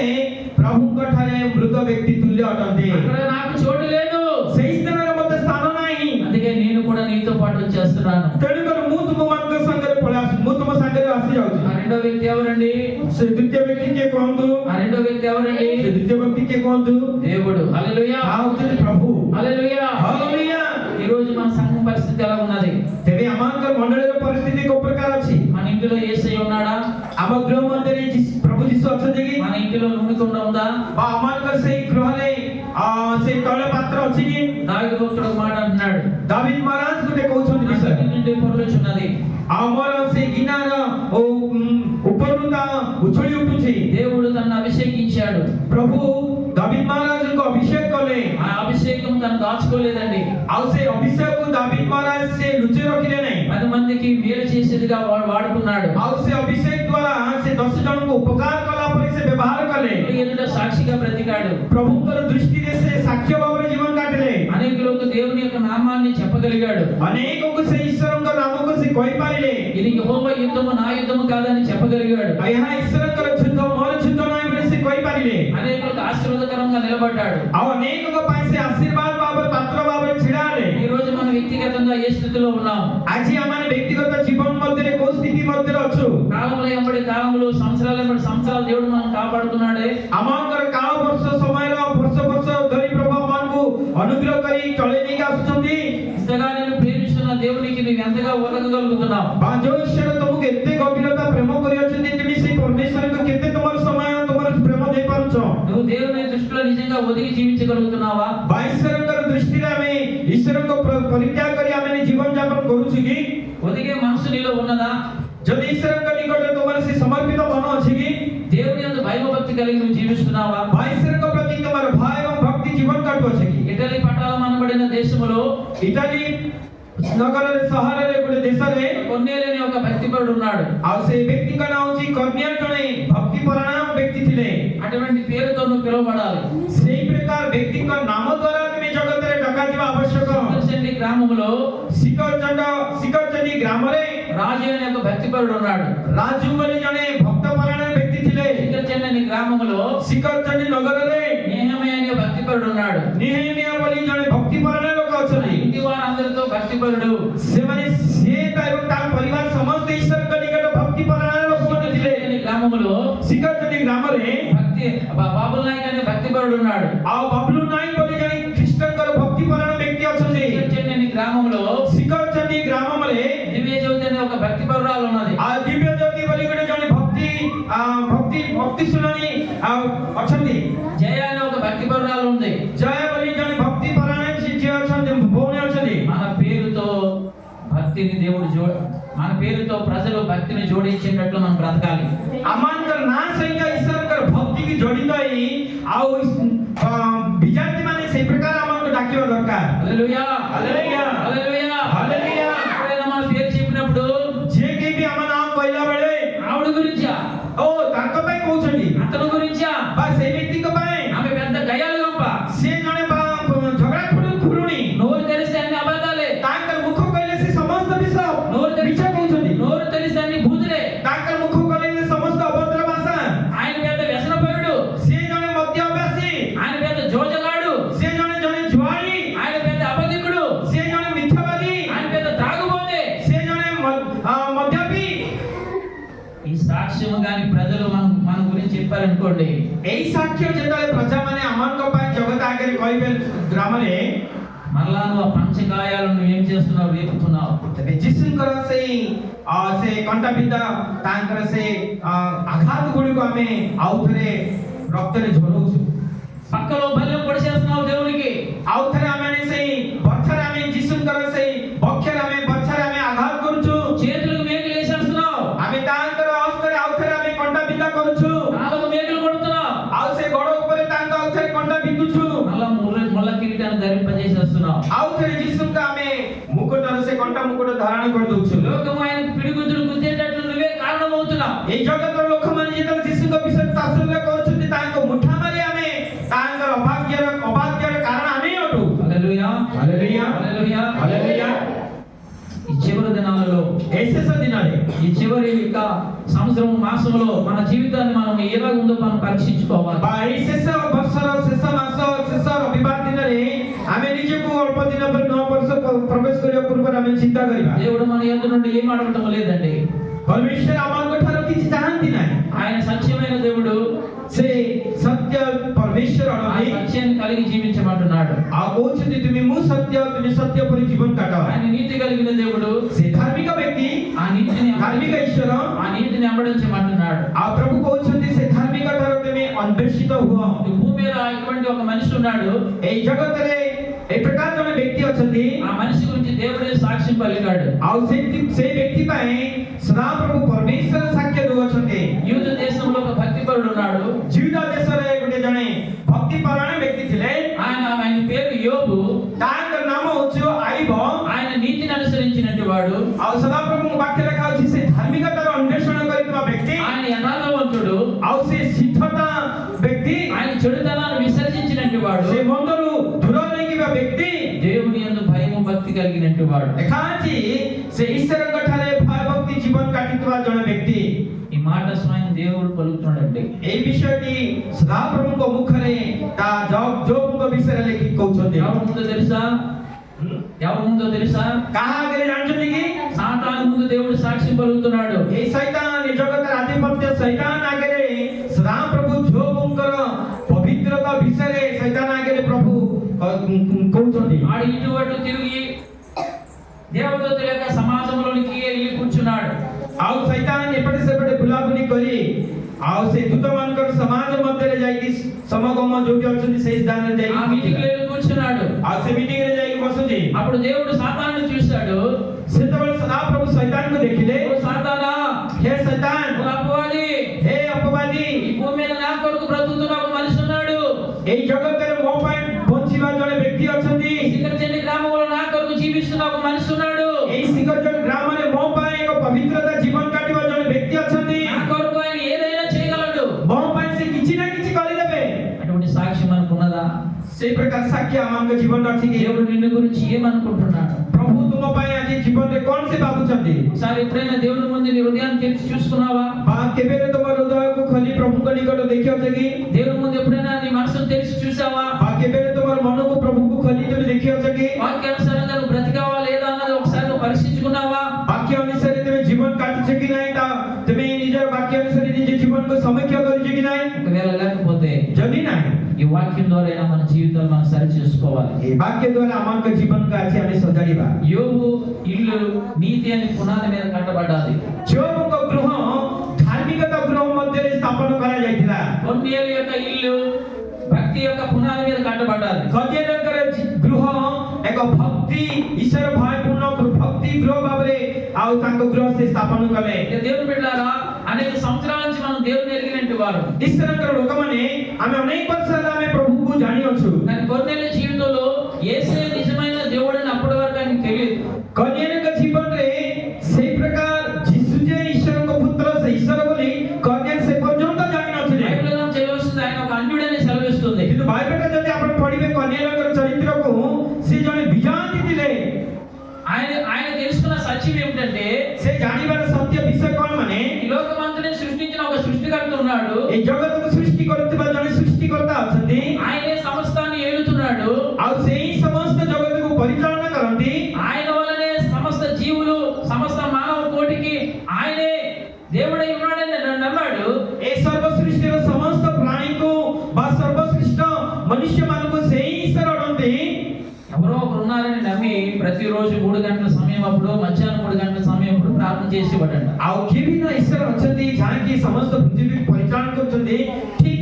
ପ୍ରଭୁଙ୍କ ଠାରେ ମୃତ ବ୍ୟକ୍ତି ତୁଲ୍ୟ ଅଟନ୍ତି। అక్కడ నాకు చోటు లేదు. ସେଇ ସ୍ଥାନରେ ମତେ ସ୍ଥାନ ନାହିଁ। అందుకే నేను కూడా నీతో పాటు వచ్చేస్తున్నాను. ତେଣୁକରି ମୁଁ ତୁମମାନଙ୍କ ସାଙ୍ଗରେ ପଳେଇ ଆସୁଛି, ମୁଁ ତୁମ ସାଙ୍ଗରେ ଆସିଯାଉଛି। ఆ రెండో వ్యక్తి ఎవరండి? ସେ ଦ୍ୱିତୀୟ ବ୍ୟକ୍ତି କିଏ କୁହନ୍ତୁ? ఆ రెండో వ్యక్తి ఎవరండి? ସେ ଦ୍ୱିତୀୟ ବ୍ୟକ୍ତି କିଏ କୁହନ୍ତୁ? దేవుడు. హల్లెలూయా, ହଉଛନ୍ତି ପ୍ରଭୁ। హల్లెలూయా. ହାଲେଲୁୟା। ఈ రోజు మన సంఘం పరిస్థితి ఎలా ఉన్నది? ତେବେ ଆମମାନଙ୍କ ମଣ୍ଡଳୀର ପରିସ୍ଥିତି କୋଉ ପ୍ରକାର ଅଛି? మన ఇంటిలో యేసయ్య ఉన్నాడా? ଆମ ଗୃହ ମଧ୍ୟରେ ପ୍ରଭୁ ଯୀଶୁ ଅଛନ୍ତି କି? మన ఇంటిలో నూనె కుండ ఉందా? ବା ଆମମାନଙ୍କର ସେଇ ଗୃହରେ ସେଇ ତୈଳ ପାତ୍ର ଅଛି କି? దావీదు భక్తుడు ఒక మాట అంటున్నాడు, ଦାବିଦ ମହାରାଜ ଗୋଟେ କହୁଛନ୍ତି నా ବିଷୟ, ఇంటి నుండి పొరలుచున్నది. ଆମର ସେଇ ଗିନାର ଉପରରୁ ତା ଉଛଳି ଉଠୁଛି। దేవుడు తనను అభిషేకించాడు. ପ୍ରଭୁ ଦାବିଦ ମହାରାଜଙ୍କୁ ଅଭିଷେକ କଲେ। ఆ అభిషేకం తను దాచుకోలేదండి. ଆଉ ସେ ଅଭିଷେକକୁ ଦାବିଦ ମହାରାଜ ସେ ଲୁଚେଇ ରଖିଲେ ନାହିଁ। 10 మందికి మేలు చేసేదిగా వాడుకున్నాడు. ଆଉ ସେ ଅଭିଷେକ ଦ୍ୱାରା ସେ 10 ଜଣଙ୍କୁ ଉପକାର କଲା ପରି ସେ ବ୍ୟବହାର କଲେ। ఎదుట సాక్షిగా బ్రతికాడు. ପ୍ରଭୁଙ୍କର ଦୃଷ୍ଟିରେ ସେ ସାକ୍ଷ୍ୟ ଭାବରେ ଜୀବନ କାଟିଲେ। అనేకులకు దేవుని యొక్క నామాన్ని చెప్పగలిగాడు. ଅନେକଙ୍କୁ ସେ ଈଶ୍ୱରଙ୍କ ନାମକୁ ସେ କହିପାରିଲେ। ఇది యెహోవా యుద్ధము నా యుద్ధము కాదని చెప్పగలిగాడు. ଏହା ଈଶ୍ୱରଙ୍କର ଯୁଦ୍ଧ ମୋର ଯୁଦ୍ଧ ନାହିଁ ବୋଲି ସେ କହିପାରିଲେ। అనేకులకు ఆశీర్వాదకరంగా నిలబడ్డాడు. ଆଉ ଅନେକଙ୍କ ପାଇଁ ସେ ଆଶୀର୍ବାଦ ଭାବରେ ପାତ୍ର ଭାବରେ ଛିଡା ହେଲେ। ఈ రోజు మనం వ్యక్తిగతంగా ఏ స్థితిలో ఉన్నాం? ଆଜି ଆମେ ବ୍ୟକ୍ତିଗତ ଜୀବନ ମଧ୍ୟରେ କୋଉ ସ୍ଥିତି ମଧ୍ୟରେ ଅଛୁ? కాలంలో ఎంబడి కాలంలో సంవత్సరాల ఎంబడి సంవత్సరాలు దేవుడు మనం కాపాడుతున్నాడే. ଆମଙ୍କର କାଳ ବର୍ଷ ସମୟର ବର୍ଷ ବର୍ଷ ଧରି ପ୍ରଭୁ ଆମମାନଙ୍କୁ ଅନୁଗ୍ରହ କରି ଚଳେଇ ନେଇକି ଆସୁଛନ୍ତି। ఇంతగా నేను ప్రేమిస్తున్న దేవునికి నువ్వు ఎంతగా ఒదగగలుగుతున్నావు? ବା ଯୋଉ ଈଶ୍ୱର ତମକୁ ଏତେ ଗଭୀରତା ପ୍ରେମ କରି ଅଛନ୍ତି, ତୁମେ ସେଇ ପରମେଶ୍ୱରଙ୍କୁ କେତେ ତମର ସମୟ ତମର ପ୍ରେମ ଦେଇ ପାରୁଛ? నువ్వు దేవుని దృష్టిలో నిజంగా ఒదిగి జీవించగలుగుతున్నావా? ବା ଈଶ୍ୱରଙ୍କର ଦୃଷ୍ଟିରେ ଆମେ ଈଶ୍ୱରଙ୍କ ପରିତ୍ୟାଗ କରି ଆମେ ଜୀବନ ଯାପନ କରୁଛୁ କି? ఒదిగే మనసు నీలో ఉన్నదా? ଯଦି ଈଶ୍ୱରଙ୍କ ନିକଟରେ ତମର ସେ ସମର୍ପିତ ମନ ଅଛି କି? దేవుని యందు భయభక్తి కలిగి నువ్వు జీవిస్తున్నావా? ବା ଈଶ୍ୱରଙ୍କ ପ୍ରତି ତମର ଭୟ ଏବଂ ଭକ୍ତି ଜୀବନ କାଟୁଅଛି କି? ఇటలీ పటాలం అనబడిన దేశములో ଇଟାଲୀ ନଗରରେ ସହରରେ ଗୋଟେ ଦେଶରେ కొన్నేలు అనే ఒక భక్తిపరుడు ఉన్నాడు. ଆଉ ସେ ବ୍ୟକ୍ତିଙ୍କ ନାଁ ହେଉଛି କର୍ଣ୍ଣିଆ, ଜଣେ ଭକ୍ତିପରାୟଣ ବ୍ୟକ୍ତି ଥିଲେ। అటువంటి పేరుతో నువ్వు పిలువబడాలి. ସେଇ ପ୍ରକାର ବ୍ୟକ୍ତିଙ୍କ ନାମ ଦ୍ୱାରା ତୁମେ ଜଗତରେ ଡକାଯିବା ଆବଶ୍ୟକ। శిఖర్చండి గ్రామంలో ଶିଖରଚଣ୍ଡୀ ଗ୍ରାମରେ రాజు అనే ఒక భక్తిపరుడు ఉన్నాడు. ରାଜୁ ବୋଲି ଜଣେ ଭକ୍ତପରାୟଣ ବ୍ୟକ୍ତି ଥିଲେ। శిఖర్చండి అనే గ్రామంలో ଶିଖରଚଣ୍ଡୀ నగରରେ నేహమయ అనే భక్తిపరుడు ఉన్నాడు. ନିହେମିଆ ବୋଲି ଜଣେ ଭକ୍ତିପରାୟଣ ଲୋକ ଅଛନ୍ତି। ఇంటి వారందరితో భక్తిపరుడు. ସେମାନେ ସେ ଏବଂ ତାଙ୍କ ପରିବାର ସମସ୍ତେ ଈଶ୍ୱରଙ୍କ ନିକଟ ଭକ୍ତିପରାୟଣ ଲୋକମାନେ ଥିଲେ। అనే గ్రామంలో ଶିଖରଚଣ୍ଡୀ ଗ୍ରାମରେ భక్తి బాబుల్ నాయక్ అనే భక్తిపరుడు ఉన్నాడు. ଆଉ ବବଲୁ ନାୟକ ବୋଲି ଜଣେ ଖ୍ରୀଷ୍ଟଙ୍କର ଭକ୍ତିପରାୟଣ ବ୍ୟକ୍ତି ଅଛନ୍ତି। శిఖర్చండి అనే గ్రామంలో ଶିଖରଚଣ୍ଡୀ ଗ୍ରାମରେ దివ్య జ్యోతి అనే ఒక భక్తిపరురాలు ఉన్నది. आ दिव्य ज्योति बोली गोटे जने भक्ति सुनानी अछंती। జయ అనే ఒక భక్తిపరురాలు ఉంది. जय बोली जने भक्ति परायण जे अछंती भौणी अछंती। మన పేరుతో భక్తిని దేవుడు మన పేరుతో ప్రజలు భక్తిని జోడించేటట్లు మనం బ్రతకాలి. अमानकर ना सहित ईश्वरकर भक्ति की जड़ित होई आउ विजाति माने से प्रकार अमानकर डाकिवा दरकार। హల్లెలూయా హల్లెలూయా హల్లెలూయా హల్లెలూయా। ఎప్పుడైనా మన పేరు చెప్పినప్పుడు जे के भी अमन नाम कहला बेले ఆవిడ గురించా ओ तांको पई कहउछंती అతని గురించా बा से व्यक्ति को पई ఆమె పెద్ద గయాలు గంప से जने बा झगड़ा खुरुणी నోరు తెరిస్తే అన్ని అబద్ధాలే. तांकर मुख कहले से समस्त विषय నోరు मिछा कहउछंती। నోరు తెరిస్తే అన్ని బూతులే. तांकर मुख कहले समस्त अभद्र भाषा। ఆయన పెద్ద వ్యసనపరుడు. से जने मद्यपासी। ఆయన పెద్ద జోజగాడు. से जने जने जुआरी। ఆయన పెద్ద అబద్ధికుడు. से जने मिथ्यावादी। ఆయన పెద్ద తాగుబోతే. से जने मद्यपी। ఈ సాక్ష్యము గాని ప్రజలు మన గురించి చెప్పారనుకోండి, एई साक्ष्य जेतले प्रजा माने अमन को पाई जगत आगे कहबे ग्राम रे మరలా నువ్వు ఆ పంచగాయాలను నువ్వు ఏం చేస్తున్నావు, రేపుతున్నావు. तबे जिसुकर से कंटा बिंदा तांकर से आघात गुडी को हमें आउथरे रक्त रे झोलौछु। పక్కలో బల్లెం పొడిచేస్తున్నావు దేవునికి. आउथरे हमें से बच्छर हमें जिसुकर से बक्षर हमें आघात करूछु। చేతులకు మేకులు వేసేస్తున్నావు. हमें तांकर आउथरे हमें कंटा बिंदा करूछु। కాళ్ళకు మేకులు కొడుతున్నావు. आउ से गोड़ ऊपर तांका आउथरे कंटा बिंदुछु। మళ్ళా ముళ్ళ కిరీటాన్ని ధరింపజేసేస్తున్నావు. आउथरे जिसुका हमें मुकुट से कंटा मुकुट धारण कर दउछु। లోకం ఆయనకు పిడిగుద్దులు గుద్దేటట్లు నువ్వే కారణమవుతున్నావు. ए जगतर लोक माने जेतल जिसुका विषय तात्सल्य करूछन्ति तांको मुठा मारी हमें तांकर अभाग्यर कारण हमें अटु। Hallelujah hallelujah hallelujah hallelujah. ఈ చివరి దినాలలో ऐसे दिनाले ఈ చివరి యొక్క సంవత్సరం మాసంలో మన జీవితాన్ని మనం ఎలా ఉందో మనం పరీక్షించుకోవాలి. बाई शेष वर्षर शेष मास शेष रविवार दिन रे हमें निजे को अल्प दिन पर नव वर्ष प्रवेश करिया पूर्व हमें चिंता करिबा। దేవుడు మన యొద్ద నుండి ఏం అడగటం లేదండి. परमेश्वर अमन को ठारो किछि चाहंती नाही। ఆయన సత్యమైన దేవుడు. से सत्य परमेश्वर ఆ अडोनी సత్యాన్ని కలిగి జీవించమంటున్నాడు. आ कहउछन्ति तुमी मु सत्य तुमी सत्य परि जीवन काट। ఆయన నీతి కలిగిన దేవుడు. से धार्मिक व्यक्ति ఆ నీతిని धार्मिक ईश्वर ఆ నీతిని వెంబడించమంటున్నాడు. आ प्रभु कहउछन्ति से धार्मिक ठारो तुमी अन्वेषित हुआ। ఈ భూమి మీద ఇటువంటి ఒక మనిషి ఉన్నాడు. ए जगत रे ए प्रकार जने व्यक्ति अछन्ति ఆ మనిషి గురించి దేవుడే సాక్ష్యం పలికాడు. आ से व्यक्ति पई सदा प्रभु परमेश्वर साक्ष्य दउछन्ति। యూద దేశంలో ఒక భక్తిపరుడు ఉన్నాడు. जीवदा देश रे गुटे जने भक्ति परायण व्यक्ति थिले। ఆయన పేరు యోబు. तांकर नाम होछु आइब। ఆయన నీతిని అనుసరించినట్టు వాడు. आ सदा प्रभु वाक्य लेखा अछि से धार्मिकतार अन्वेषण करितवा व्यक्ति। ఆయన యథార్థవంతుడు. आ से सिद्धता व्यक्ति। ఆయన చెడుతనాన్ని విసర్జించినట్టు వాడు. से मंदरु दूर नेकिबा व्यक्ति। దేవుని యందు భయము భక్తి కలిగినట్టు వాడు. एकाची से ईश्वर गठारे भय भक्ति जीवन काटितवा जने व्यक्ति। ఈ మాట స్వయం దేవుడు పలుకుతున్నాడండి. ए विषयटी सदा प्रभु को मुखरे ता जॉब को विषय लेखि कहउछन्ति। ఎవరు ముందో తెలుసా? कहा आगे जानछन्ति कि సాతాను ముందు దేవుడు సాక్ష్యం పలుకుతున్నాడు. ए शैतान ए जगत आधिपत्य शैतान आगे सदा प्रभु जोबुंकर पवित्रता विषय शैतान आगे प्रभु कहउछन्ति। ఆడు ఇటు అటు తిరిగి దేవదూతల యొక్క సమాజంలోనికి వెళ్ళి కూర్చున్నాడు. आउ शैतान एपटे सेपटे बुलाबुली करी आउ से दूत मानकर समाज मध्य रे जाई समगम जो भी अछन्ति से स्थान रे ఆ जाई మీటింగ్ లో కూర్చున్నాడు. आ से मीटिंग रे जाई बसुजी। అప్పుడు దేవుడు సాతాను చూశాడు. सेतबेले सदा प्रभु शैतान को देखिले। ఓ సాతానా, हे शैतान ఓ అపవాది, हे अपवादी ఈ భూమి మీద నా కొరకు బ్రతుకుతున్న ఒక మనిషి ఉన్నాడు. ए जगत रे मो पॉइंट पहुंचीबा जने व्यक्ति अछन्ति। శిఖర్చండి గ్రామంలో నా కొరకు జీవిస్తున్న ఒక మనిషి ఉన్నాడు. ସେଇ ପ୍ରକାର ସାକ୍ଷୀ ଆମମାନଙ୍କ ଜୀବନରେ ଅଛି କି దేవుడు నిన్ను గురించి ఏమనుకుంటున్నాడు? ପ୍ରଭୁ ତୁମ ପାଇଁ ଆଜି ଜୀବନରେ କଣ ସେ ଭାବୁଛନ୍ତି? ఒకసారి ఎప్పుడైనా దేవుని ముందు నీ హృదయాన్ని తెరిచి చూసుకున్నావా? ବା କେବେ ତୁମ ହୃଦୟକୁ ଖୋଲି ପ୍ରଭୁଙ୍କ ନିକଟ ଦେଖିଅଛ କି? దేవుని ముందు ఎప్పుడైనా నీ మనసును తెరిచి చూసావా? ବା କେବେ ତୁମର ମନକୁ ପ୍ରଭୁଙ୍କୁ ଖୋଲି ତୁମେ ଦେଖିଅଛ କି? వాక్యానుసారంగా నువ్వు బ్రతికావా లేదా అన్నది ఒకసారి నువ్వు పరీక్షించుకున్నావా? ବାକ୍ୟ ଅନୁସାରେ ତୁମେ ଜୀବନ କାଟିଛ କି ନାହିଁ ତା ତୁମେ ନିଜର ବାକ୍ୟ ଅନୁସାରେ ନିଜ ଜୀବନକୁ ସମୀକ୍ଷା କରିଛ କି ନାହିଁ? ఒకవేళ లేకపోతే ଯଦି ନାହିଁ ఈ వాక్యం ద్వారా మన జీవితాలు మనం సరి చేసుకోవాలి. ଏ ବାକ୍ୟ ଦ୍ୱାରା ଆମଙ୍କ ଜୀବନକୁ ଆଜି ଆମେ ସଜାଡ଼ିବା. యోబు ఇల్లు నీతి అని పునాది మీద కట్టబడ్డాది. ଯୋବଙ୍କ ଗୃହ ଧାର୍ମିକତା ଗୃହ ମଧ୍ୟରେ ସ୍ଥାପନ କରାଯାଇଥିଲା. కొన్నేలు యొక్క ఇల్లు భక్తి యొక్క పునాది మీద కట్టబడ్డాది. କନ୍ୟାଙ୍କର ଗୃହ ଏକ ଭକ୍ତି ଈଶ୍ୱର ଭୟପୂର୍ଣ୍ଣ ଭକ୍ତି ଗୃହ ଭାବରେ ଆଉ ତାଙ୍କ ଗୃହ ସେ ସ୍ଥାପନ କଲେ. ఇక దేవుని బిడ్డలారా, అనేక సంవత్సరాల నుంచి మనం దేవుని ఎరిగినట్టు వారు. ଈଶ୍ୱରଙ୍କର ଲୋକମାନେ ଆମେ ଅନେକ ବର୍ଷ ହେଲା ଆମେ ପ୍ରଭୁଙ୍କୁ ଜାଣିଅଛୁ. కానీ కొన్నేళ్ళ జీవితంలో యేసే నిజమైన దేవుడని అప్పటి వరకు ఆయనకు తెలియదు. କନ୍ୟାଙ୍କ ଜୀବନରେ ସେଇ ପ୍ରକାର ଯୀଶୁ ଯେ ଈଶ୍ୱରଙ୍କ ପୁତ୍ର ସେ ଈଶ୍ୱର ବୋଲି କନ୍ୟା ସେ ପର୍ଯ୍ୟନ୍ତ ଜାଣିନଥିଲେ. బైబిల్లో చదివిస్తుంది ఆయన ఒక అన్యుడని సెలవిస్తుంది. କିନ୍ତୁ ବାଇବେଲରେ ଯଦି ଆପଣ ପଢିବେ କନ୍ୟାଙ୍କର ଚରିତ୍ରକୁ ସେ ଜଣେ ବିଜାତି ଥିଲେ. ఆయన తెలుసుకున్న సత్యం ఏమిటంటే, ସେ ଜାଣିବାର ସତ୍ୟ ବିଷୟ କଣ ମାନେ ఈ లోకమంతని సృష్టించిన ఒక సృష్టికర్త ఉన్నాడు. ଏ ଜଗତକୁ ସୃଷ୍ଟି କରୁଥିବା ଜଣେ ସୃଷ୍ଟିକର୍ତ୍ତା ଅଛନ୍ତି. ఆయనే సమస్తాన్ని ఏలుతున్నాడు. ଆଉ ସେଇ ସମସ୍ତ ଜଗତକୁ ପରିଚାଳନା କରନ୍ତି. ఆయన వల్లనే సమస్త జీవులు సమస్త మానవ కోటికి ఆయనే దేవుడై ఉన్నాడని నమ్మాడు. ଏ ସର୍ବ ସୃଷ୍ଟିର ସମସ୍ତ ପ୍ରାଣୀକୁ ବା ସର୍ବଶ୍ରେଷ୍ଠ ମନୁଷ୍ୟମାନଙ୍କୁ ସେଇ ଈଶ୍ୱର ଅଟନ୍ତି. ఎవరో ఒకరు ఉన్నారని నమ్మి ప్రతిరోజు 3 గంటల సమయం అప్పుడు, మధ్యాహ్నం 3 గంటల సమయం అప్పుడు ప్రార్థన చేసేవాడంట. ଆଉ କିଏ ବି ନା ଈଶ୍ୱର ଅଛନ୍ତି ଯାହାକି ସମସ୍ତ ପୃଥିବୀକୁ ପରିଚାଳନା କରୁଛନ୍ତି. ଠିକ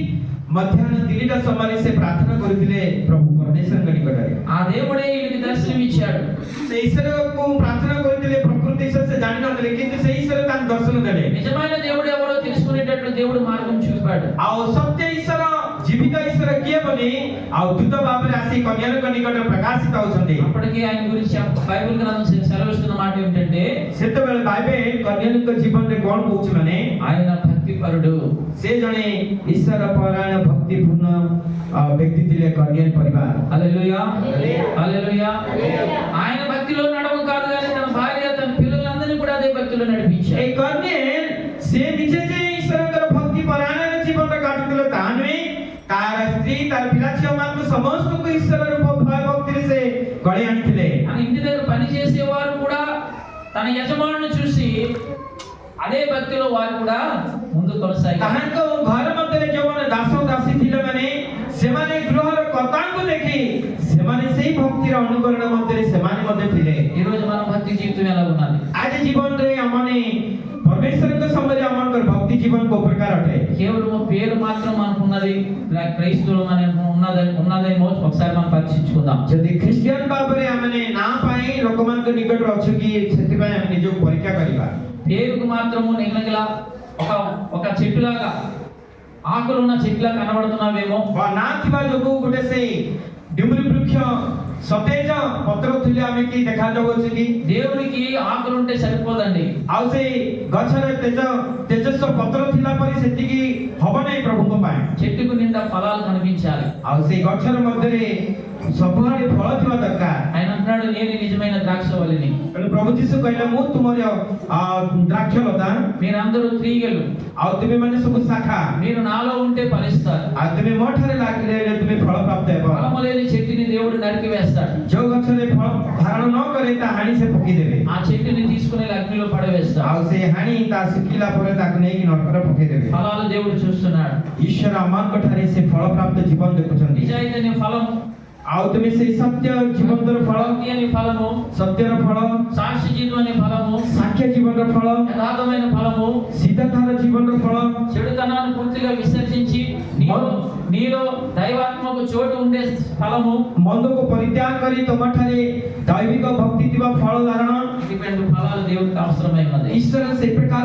ମଧ୍ୟାହ୍ନ 3ଟା ସମୟରେ ସେ ପ୍ରାର୍ଥନା କରୁଥିଲେ ପ୍ରଭୁ ପରମେଶ୍ୱରଙ୍କ ନିକଟରେ. ఆ దేవుడే వీళ్ళకి దర్శనం ఇచ్చాడు. ସେ ଈଶ୍ୱରକୁ ପ୍ରାର୍ଥନା କରୁଥିଲେ. ପ୍ରକୃତି ଈଶ୍ୱର ସେ ଜାଣିନଥିଲେ କିନ୍ତୁ ସେ ଈଶ୍ୱର ତାଙ୍କୁ ଦର୍ଶନ ଦେଲେ. నిజమైన దేవుడు ఎవరో తెలుసుకునేటట్లు దేవుడు మార్గం చూపాడు. ଆଉ ସତ୍ୟ ଈଶ୍ୱର ଜୀବିତ ଈଶ୍ୱର କିଏ ବୋଲି ଆଉ ଦୂତ ଭାବରେ ଆସି କନ୍ୟାଙ୍କ ନିକଟରେ ପ୍ରକାଶିତ ହେଉଛନ୍ତି. అప్పటికే ఆయన గురించి బైబిల్ గ్రంథం సెలవిస్తున్న మాట ఏమిటంటే, ସେତେବେଳେ ବାଇବେଲ କନ୍ୟାଙ୍କ ଜୀବନରେ କଣ କହୁଛି ମାନେ ఆయన భక్తిపరుడు. ସେ ଜଣେ ଈଶ୍ୱର ପରାୟଣ ଭକ୍ତିପୂର୍ଣ୍ଣ ବ୍ୟକ୍ତି ଥିଲେ କନ୍ୟା ପରିବାର. హల్లెలూయా, హల్లెలూయా. ఆయన భక్తిలో నడవ కాదు కానీ తన భార్య తన పిల్లలందరినీ కూడా అదే భక్తిలో నడిపించాడు. ଏ କନ୍ୟା ସେ ନିଜେ ଯେ ଈଶ୍ୱରଙ୍କର ଭକ୍ତି ପରାୟଣ ଜୀବନ କାଟୁଥିଲେ ତାହା ନୁହେଁ, ତାର ସ୍ତ୍ରୀ ତାର ପିଲା ଝିଅ ମାନଙ୍କୁ ସମସ୍ତଙ୍କୁ ଈଶ୍ୱର ରୂପ ଭୟ ଭକ୍ତିରେ ସେ ଗଳି ଆଣିଥିଲେ. తన ఇంటి దగ్గర పని చేసేవారు కూడా తన యజమానుని చూసి అదే భక్తిలో వారు కూడా ముందు కొనసాగారు. ତାହାଙ୍କ ଘର ମଧ୍ୟରେ ଯେଉଁମାନେ ଦାସ ଦାସୀ ଥିଲେ ମାନେ ସେମାନେ ଗୃହର କର୍ତ୍ତାଙ୍କୁ ଦେଖି ସେମାନେ ସେଇ ଭକ୍ତିର ଅନୁକରଣ ମଧ୍ୟରେ ସେମାନେ ମଧ୍ୟ ଥିଲେ. ఈ రోజు మన భక్తి జీవితం ఎలా ఉన్నది? ଆଜି ଜୀବନରେ ଆମମାନେ ପରମେଶ୍ୱରଙ୍କ ସମୟରେ ଆମଙ୍କର ଭକ୍ତି ଜୀବନ କୋଉ ପ୍ରକାର ଅଟେ? కేవలం పేరు మాత్రం మనకున్నది, క్రైస్తవులు మన ఉన్నదేమో ఒకసారి మనం పరీక్షించుకుందాం. ଯଦି ଖ୍ରୀଷ୍ଟିଆନ ଭାବରେ ଆମେ ନା ପାଇଁ ଲୋକମାନଙ୍କ ନିକଟରେ ଅଛୁ କି ସେଥିପାଇଁ ଆମେ ନିଜକୁ ପରୀକ୍ଷା କରିବା. పేరుకు మాత్రము నిగనగల ఒక చెట్టులాగా ఆకులున్న చెట్టులా కనబడుతున్నావేమో. ବା ନା ଥିବା ଯୋଗୁଁ ଗୋଟେ ସେଇ ଡିମ୍ବୁରି ବୃକ୍ଷ ସତେଜ ପତ୍ର ଥିଲେ ଆମେ କି ଦେଖାଯାଉଅଛି କି? దేవునికి ఆకులుంటే సరిపోదండి. ଆଉ ସେଇ ଗଛରେ ତେଜସ୍ୱ ପତ୍ର ଥିଲା ପରି ସେତିକି ହବ ନାହିଁ ପ୍ରଭୁଙ୍କ ପାଇଁ. చెట్టుకు నిండా ఫలాలు కనిపించాలి. ଆଉ ସେଇ ଗଛର ମଧ୍ୟରେ ସବୁଆଡେ ଫଳ ଥିବା ଦରକାର. ఆయన అంటున్నాడు, నేను నిజమైన ద్రాక్షవల్లిని. ତେଣୁ ପ୍ରଭୁ ଯୀଶୁ କହିଲେ ମୁଁ ତୁମର ଦ୍ରାକ୍ଷଲତା, మీరందరూ తీగలు, ଆଉ ତୁମେ ମାନେ ସବୁ ଶାଖା, మీరు నాలో ఉంటే ఫలిస్తారు. ଆଉ ତୁମେ ମୋ ଠାରେ ଲାଗିଲେ ତୁମେ ଫଳ ପ୍ରାପ୍ତ ହେବ. ఫలము లేని చెట్టుని దేవుడు నరికి వేస్తాడు. ଯୋଉ ଗଛରେ ଫଳ ଧାରଣ ନ କରେ ତା ହାଣି ସେ ପକେଇଦେବେ. ఆ చెట్టుని తీసుకుని అగ్నిలో పడవేస్తాడు. ଆଉ ସେ ହାଣି ତା ଶୁଖିଲା ପରେ ତାକୁ ନେଇକି ନରକରେ ପକେଇଦେବେ. ఫలాలు దేవుడు చూస్తున్నాడు. ଈଶ୍ୱର ଆମଙ୍କ ଠାରେ ସେ ଫଳ ପ୍ରାପ୍ତ ଜୀବନ ଦେଖୁଛନ୍ତି. నిజాయితీ అనే ఫలము, ଆଉ ତୁମେ ସେଇ ସତ୍ୟ ଜୀବନର ଫଳ, భక్తి అనే ఫలము, ସତ୍ୟର ଫଳ, సాక్షి జీవితం అనే ఫలము, ସାକ୍ଷ୍ୟ ଜୀବନର ଫଳ, యథార్థమైన ఫలము, ସିଦ୍ଧତାର ଜୀବନର ଫଳ, చెడుతనాన్ని పూర్తిగా విసర్జించి నీలో దైవాత్మకు చోటు ఉండే ఫలము, ମନ୍ଦକୁ ପରିତ୍ୟାଗ କରି ତମଠାରେ ଦୈବିକ ଭକ୍ତି ଥିବା ଫଳ ଧାରଣ. ఇటువంటి ఫలాలు దేవుడికి అవసరమై ఉన్నది. ଈଶ୍ୱର ସେ ପ୍ରକାର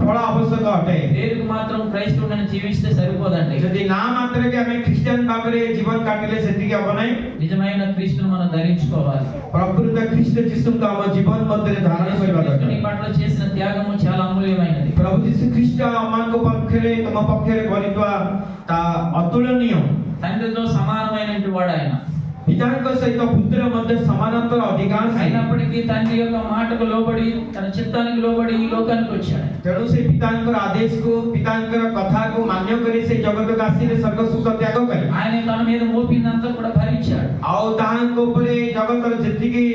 ଫଳ ଆବଶ୍ୟକ ଅଟେ. పేరుకు మాత్రం క్రైస్తవుడని జీవిస్తే సరిపోదండి. ଯଦି ନା ମାତ୍ରକେ ଆମେ ଖ୍ରୀଷ୍ଟିଆନ ଭାବରେ ଜୀବନ କାଟିଲେ ସେତିକି ହବ ନାହିଁ. నిజమైన క్రీస్తును మనం ధరించుకోవాలి. ପ୍ରକୃତ ଖ୍ରୀଷ୍ଟ ଯୀଶୁଙ୍କୁ ଆମ ଜୀବନ ମଧ୍ୟରେ ଧାରଣ କରିବା క్రీస్తుని ଦରକାର. పట్ల చేసిన త్యాగము చాలా అమూల్యమైనది. ପ୍ରଭୁ ଯୀଶୁ ଖ୍ରୀଷ୍ଟ ଆମମାନଙ୍କ ପକ୍ଷରେ ତମ ପକ୍ଷରେ କରିଥିବା ତା ଅତୁଳନୀୟ. తండ్రితో సమానమైనటువంటి వాడు ఆయన. ପିତାଙ୍କ ସହିତ ପୁତ୍ର ମଧ୍ୟ ସମାନତାର ଅଧିକାର ଥାଏ। అయినప్పటికీ తండ్రి యొక్క మాటకు లోబడి తన చిత్తానికి లోబడి ఈ లోకానికి వచ్చాడు. ତେଣୁ ସେ ପିତାଙ୍କର ଆଦେଶକୁ ପିତାଙ୍କର କଥାକୁ ମାନ୍ୟ କରି ସେ ଜଗତକୁ ଆସିଲେ ସ୍ୱର୍ଗ ସୁଖ ତ୍ୟାଗ କରି ఆయన తన మీద మోపినంతా కూడా భరించాడు. ଆଉ ତାହାଙ୍କ ଉପରେ ଜଗତର ଯେତିକି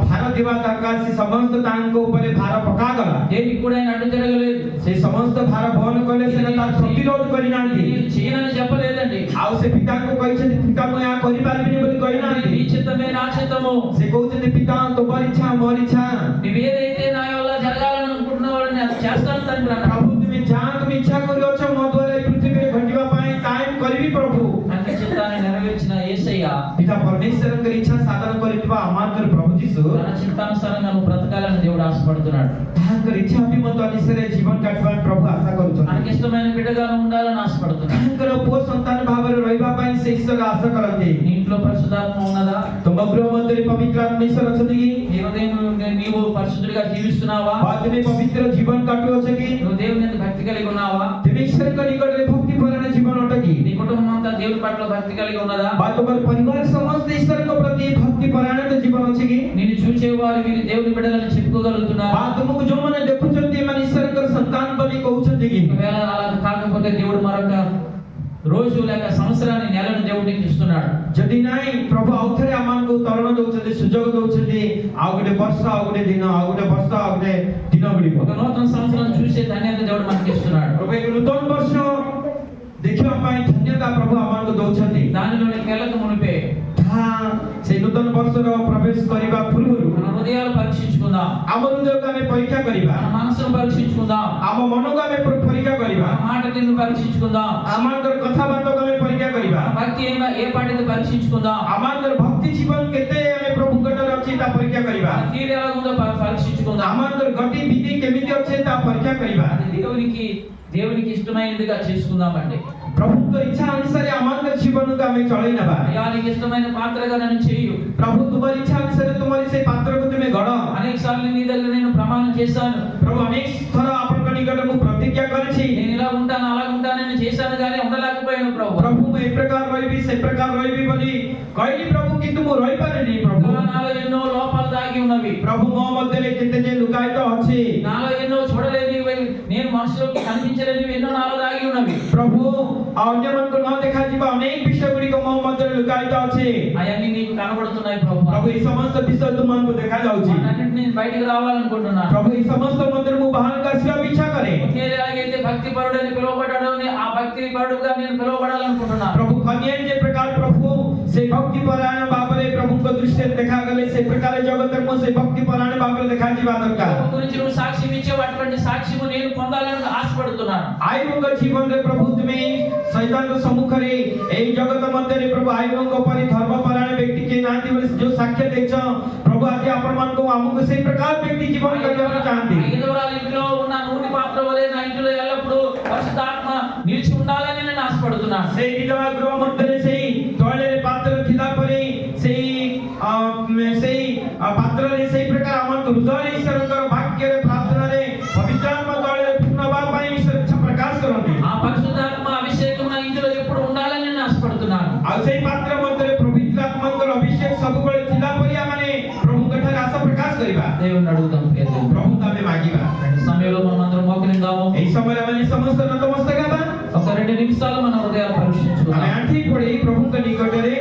ଭାର ଦେବା ଦରକାର ସେ ସମସ୍ତ ତାଙ୍କ ଉପରେ ଭାର ପକାଗଲା। దేనికి కూడా ఆయన అడ్డు తిరగలేదు. ସେ ସମସ୍ତ ଭାର ବହନ କଲେ ସେ ତାର ପ୍ରତିରୋଧ କରିନାହାନ୍ତି। నేను చేయనని చెప్పలేదండి. ଆଉ ସେ ପିତାଙ୍କୁ କହିଛନ୍ତି ପିତା ମୁଁ ଏହା କରିପାରିବିନି ବୋଲି କହିନାହାନ୍ତି। నీ చిత్తమే నా చిత్తము. ସେ କହୁଛନ୍ତି ପିତା ତୋର ଇଚ୍ଛା ମୋର ଇଚ୍ଛା। నువ్వేదైతే నా వల్ల జరగాలని అనుకుంటున్నావో నేను అది చేస్తాను తండ్రి అన్నాడు. ପ୍ରଭୁ ତୁମେ ଯାହା ତୁମେ ଇଚ୍ଛା କରିଅଛ ମୋ ଦ୍ୱାରା ଏ ପୃଥିବୀରେ ଘଟିବା ପାଇଁ ତାହା ମୁଁ କରିବି ପ୍ରଭୁ। తండ్రి చిత్తాన్ని నెరవేర్చిన యేసయ్య ପିତା ପରମେଶ୍ୱରଙ୍କର ଇଚ୍ଛା ସାଧନ କରିଥିବା ଆମଙ୍କର ପ୍ରଭୁ ଯୀଶୁ తన చిత్తానుసారంగా నువ్వు బ్రతకాలని దేవుడు ఆశపడుతున్నాడు. ତାହାଙ୍କର ଇଚ୍ଛା ଅଭିମତ ଅନୁସାରେ ଜୀବନ କାଟିବା ପ୍ରଭୁ ଆଶା କରୁଛନ୍ତି। మనకి ఇష్టమైన బిడ్డగా ఉండాలని ఆశపడుతున్నాడు. ତାହାଙ୍କର ପୁଅ ସନ୍ତାନ ଭାବରେ ରହିବା ପାଇଁ ସେ ଈଶ୍ୱର ଆଶା କରନ୍ତି। నీ ఇంట్లో పరిశుద్ధాత్మ ఉన్నదా? ତୁମ ଗୃହ ମଧ୍ୟରେ ପବିତ୍ର ଆତ୍ମା ଈଶ୍ୱର ଅଛନ୍ତି କି? నీ హృదయం నీవు పరిశుద్ధుడిగా జీవిస్తున్నావా? ବା ତୁମେ ପବିତ୍ର ଜୀବନ କାଟୁଅଛ କି? నువ్వు దేవుని మీద భక్తి కలిగి ఉన్నావా? ତୁମେ ଈଶ୍ୱରଙ୍କ ନିକଟରେ ଭକ୍ତିପରାୟଣ ଜୀବନ ଅଟ କି? నీ కుటుంబం అంతా దేవుని పట్ల భక్తి కలిగి ఉన్నదా? ବା ତୁମର ପରିବାର ସମସ୍ତେ ଈଶ୍ୱରଙ୍କ ପ୍ରତି ଭକ୍ତିପରାୟଣ ଜୀବନ ଅଛି କି? నిన్ను చూచేవారు వీరి దేవుని బిడ్డలని చెప్పుకోగలుగుతున్నారు. ବା ତୁମକୁ ଯୋଉମାନେ ଦେଖୁଛନ୍ତି ଏମାନେ ଈଶ୍ୱରଙ୍କର ସନ୍ତାନ ବୋଲି କହୁଛନ୍ତି କି? ఒకవేళ అలా కాకపోతే దేవుడు మరొక రోజు లేక సంవత్సరాన్ని నెలను దేవుడికి ఇస్తున్నాడు. ଯଦି ନାହିଁ ପ୍ରଭୁ ଆଉ ଥରେ ଆମମାନଙ୍କୁ ତରଣ ଦଉଛନ୍ତି ସୁଯୋଗ ଦଉଛନ୍ତି ଆଉ ଗୋଟେ ବର୍ଷ ଆଉ ଗୋଟେ ଦିନ ଆଉ ଗୋଟେ ବର୍ଷ ଆଉ ଗୋଟେ ଦିନ ଗୁଡ଼ିକ ఒక నూతన సంవత్సరం చూసే ధన్యత దేవుడు మనకి ఇస్తున్నాడు. ପ୍ରଭୁ ଏକ ନୂତନ ବର୍ଷ ଦେଖିବା ପାଇଁ ଧନ୍ୟତା ପ୍ରଭୁ ଆମମାନଙ୍କୁ ଦଉଛନ୍ତି। దానిలోనికి వెళ్ళక మునిపే ତାହା ସେଇ ନୂତନ ବର୍ଷର ପ୍ରବେଶ କରିବା ପୂର୍ବରୁ మన హృదయాలు పరీక్షించుకుందాం. ଆମ ହୃଦୟକୁ ଆମେ ପରୀକ୍ଷା କରିବା, మన మనసును పరీక్షించుకుందాం. ଆମ ମନକୁ ଆମେ ପରୀକ୍ଷା କରିବା, మన మాట తీరును పరీక్షించుకుందాం. ଆମଙ୍କର କଥାବାର୍ତ୍ତାକୁ ଆମେ ପରୀକ୍ଷା କରିବା, మన భక్తి ఏ పాటిది పరీక్షించుకుందాం. ଆମଙ୍କର ଭକ୍ତି ଜୀବନ କେତେ ଆମେ ପ୍ରଭୁଙ୍କ ଠାରେ ଅଛି ତା ପରୀକ୍ଷା କରିବା, మన తీరు ఎలా ఉందో పరీక్షించుకుందాం. ଆମଙ୍କର ଗତିବିଧି କେମିତି ଅଛି ତା ପରୀକ୍ଷା କରିବା। అది దేవునికి ఇష్టమైనదిగా చేసుకుందామండి. ପ୍ରଭୁଙ୍କ ଇଚ୍ଛା ଅନୁସାରେ ଆମଙ୍କର ଜୀବନକୁ ଆମେ ଚଳେଇ ନେବା। అయ్యా నీకు ఇష్టమైన పాత్రగా నన్ను చేయు. ପ୍ରଭୁ ତୁମର ଇଚ୍ଛା ଅନୁସାରେ ତୁମରି ସେ ପାତ୍ରକୁ ତୁମେ ଗଢ଼। అనేక సార్లు నీ దగ్గర నేను ప్రమాణం చేశాను. ପ୍ରଭୁ ଅନେକ ଥର ଆପଣଙ୍କ ନିକଟରେ ମୁଁ ପ୍ରତିଜ୍ଞା କରିଛି, నేను ఇలా ఉంటాను అలా ఉంటానని చేశాను కానీ ఉండలేకపోయాను ప్రభు. ପ୍ରଭୁ ମୁଁ ଏ ପ୍ରକାର ରହିବି ସେ ପ୍ରକାର ରହିବି ବୋଲି କହିଲି ପ୍ରଭୁ, କିନ୍ତୁ ମୁଁ ରହିପାରିନି ପ୍ରଭୁ। నాలో ఎన్నో లోపాలు దాగి ఉన్నవి. ପ୍ରଭୁ ମୋ ମଧ୍ୟରେ କେତେ ଯେ ଲୁକାୟିତ ଅଛି, నాలో ఎన్నో చూడలేనివి, నేను మనుషులకు కనిపించలేనివి ఎన్నో నాలో దాగి ఉన్నవి. ପ୍ରଭు ଅନ୍ୟମାନଙ୍କୁ ନ ଦେଖାଯିବା ଅନେକ ବିଷୟ ଗୁଡ଼ିକ ମୋ ମଧ୍ୟରେ ଲୁକାୟିତ ଅଛି। అవన్నీ నీకు కనబడుతున్నాయి ప్రభు. ପ୍ରଭୁ ଏଇ ସମସ୍ତ ବିଷୟ ତୁମମାନଙ୍କୁ ଦେଖାଯାଉଛି। వాటన్నిటిని నేను బయటికి రావాలనుకుంటున్నాను. ପ୍ରଭୁ ଏଇ ସମସ୍ତ ମଧ୍ୟରେ ମୁଁ ବାହାରକୁ ଆସିବାକୁ ଇଚ୍ଛା କରେ। నేను ఎలాగైతే భక్తి పరుడని పిలువబడ్డాడో ఆ భక్తి పరుడుగా నేను పిలువబడాలనుకుంటున్నాను. ପ୍ରଭୁ କନ୍ୟା ଯେ ପ୍ରକାର ପ୍ରଭୁ ସେ ଭକ୍ତି ପରାୟଣ ଭାବରେ ପ୍ରଭୁଙ୍କ ଦୃଷ୍ଟିରେ ଦେଖାଗଲେ ସେ ପ୍ରକାର ଜଗତରେ ମୁଁ ସେ ଭକ୍ତି ପରାୟଣ ଭାବରେ ଦେଖାଯିବା ଦରକାର। ప్రభు గురించి నువ్వు సాక్ష్యం ఇచ్చావు, అటువంటి సాక్ష్యము నేను పొందాలని ఆశపడుతున్నాను. ଆୟୁଙ୍କ ଜୀବନରେ ପ୍ରଭୁ ତୁମେ ଶୈତାନଙ୍କ ସମ୍ମୁଖରେ ଏଇ ଜଗତ ମଧ୍ୟରେ ପ୍ରଭୁ ଆୟୁଙ୍କ ପରି ଧର୍ମ ପରାୟଣ ବ୍ୟକ୍ତି କିଏ ନାହାନ୍ତି ବୋଲି ଯୋଉ ସାକ୍ଷ୍ୟ ଦେଇଛ ପ୍ରଭୁ, ଆଜି ଆପଣମାନଙ୍କୁ ଆମକୁ ସେଇ ପ୍ରକାର ବ୍ୟକ୍ତି ଜୀବନ କରିବାକୁ ଚାହାନ୍ତି। ఐదవరాల ఇంట్లో ఉన్న నూనె పాత్ర వలె నా ఇంట్లో ఎల్లప్పుడూ పరిశుద్ధాత్మ నిలిచి ఉండాలని నేను ఆశపడుతున్నాను. ସେଇ ବିଧବା ଗୃହ ମଧ୍ୟରେ ସେଇ ତୈଳରେ ପାତ୍ର ଥିଲା ପରି ସେଇ ପାତ୍ରରେ ସେଇ ପ୍ରକାର ଆମକୁ ହୃଦୟରେ ଈଶ୍ୱରଙ୍କର ବାକ୍ୟରେ ପ୍ରାର୍ଥନାରେ ପବିତ୍ରାତ୍ମା ତୈଳରେ ପୂର୍ଣ୍ଣ ହେବା ପାଇଁ ଈଶ୍ୱର ଇଚ୍ଛା ପ୍ରକାଶ କରନ୍ତି। ఆ పరిశుద్ధాత్మ అభిషేకం నా ఇంట్లో ఎప్పుడు ఉండాలని నేను ఆశపడుతున్నాను. ଆଉ ସେଇ ପାତ୍ର ମଧ୍ୟରେ ପବିତ୍ରାତ୍ମାଙ୍କର ଅଭିଷେକ ସବୁବେଳେ ଥିଲା ପରି ଆମେ ପ୍ରଭୁଙ୍କ ଠାରେ ଆଶା ପ୍ରକାଶ କରିବା। దేవుని అడుగుదాం ప్రియ దేవుడు. ପ୍ରଭୁଙ୍କୁ ଆମେ ମାଗିବା। ఈ సమయంలో మనం అందరం మోకరిందాము. ଏହି ସମୟରେ ଆମେ ସମସ୍ତ ନତମସ୍ତକ ହେବା। ఒక 2 నిమిషాలు మన హృదయాలు ଆମେ పరీక్షించుకుందాం. ଆଣ୍ଠି ପଡ଼ି ପ୍ରଭୁଙ୍କ ନିକଟରେ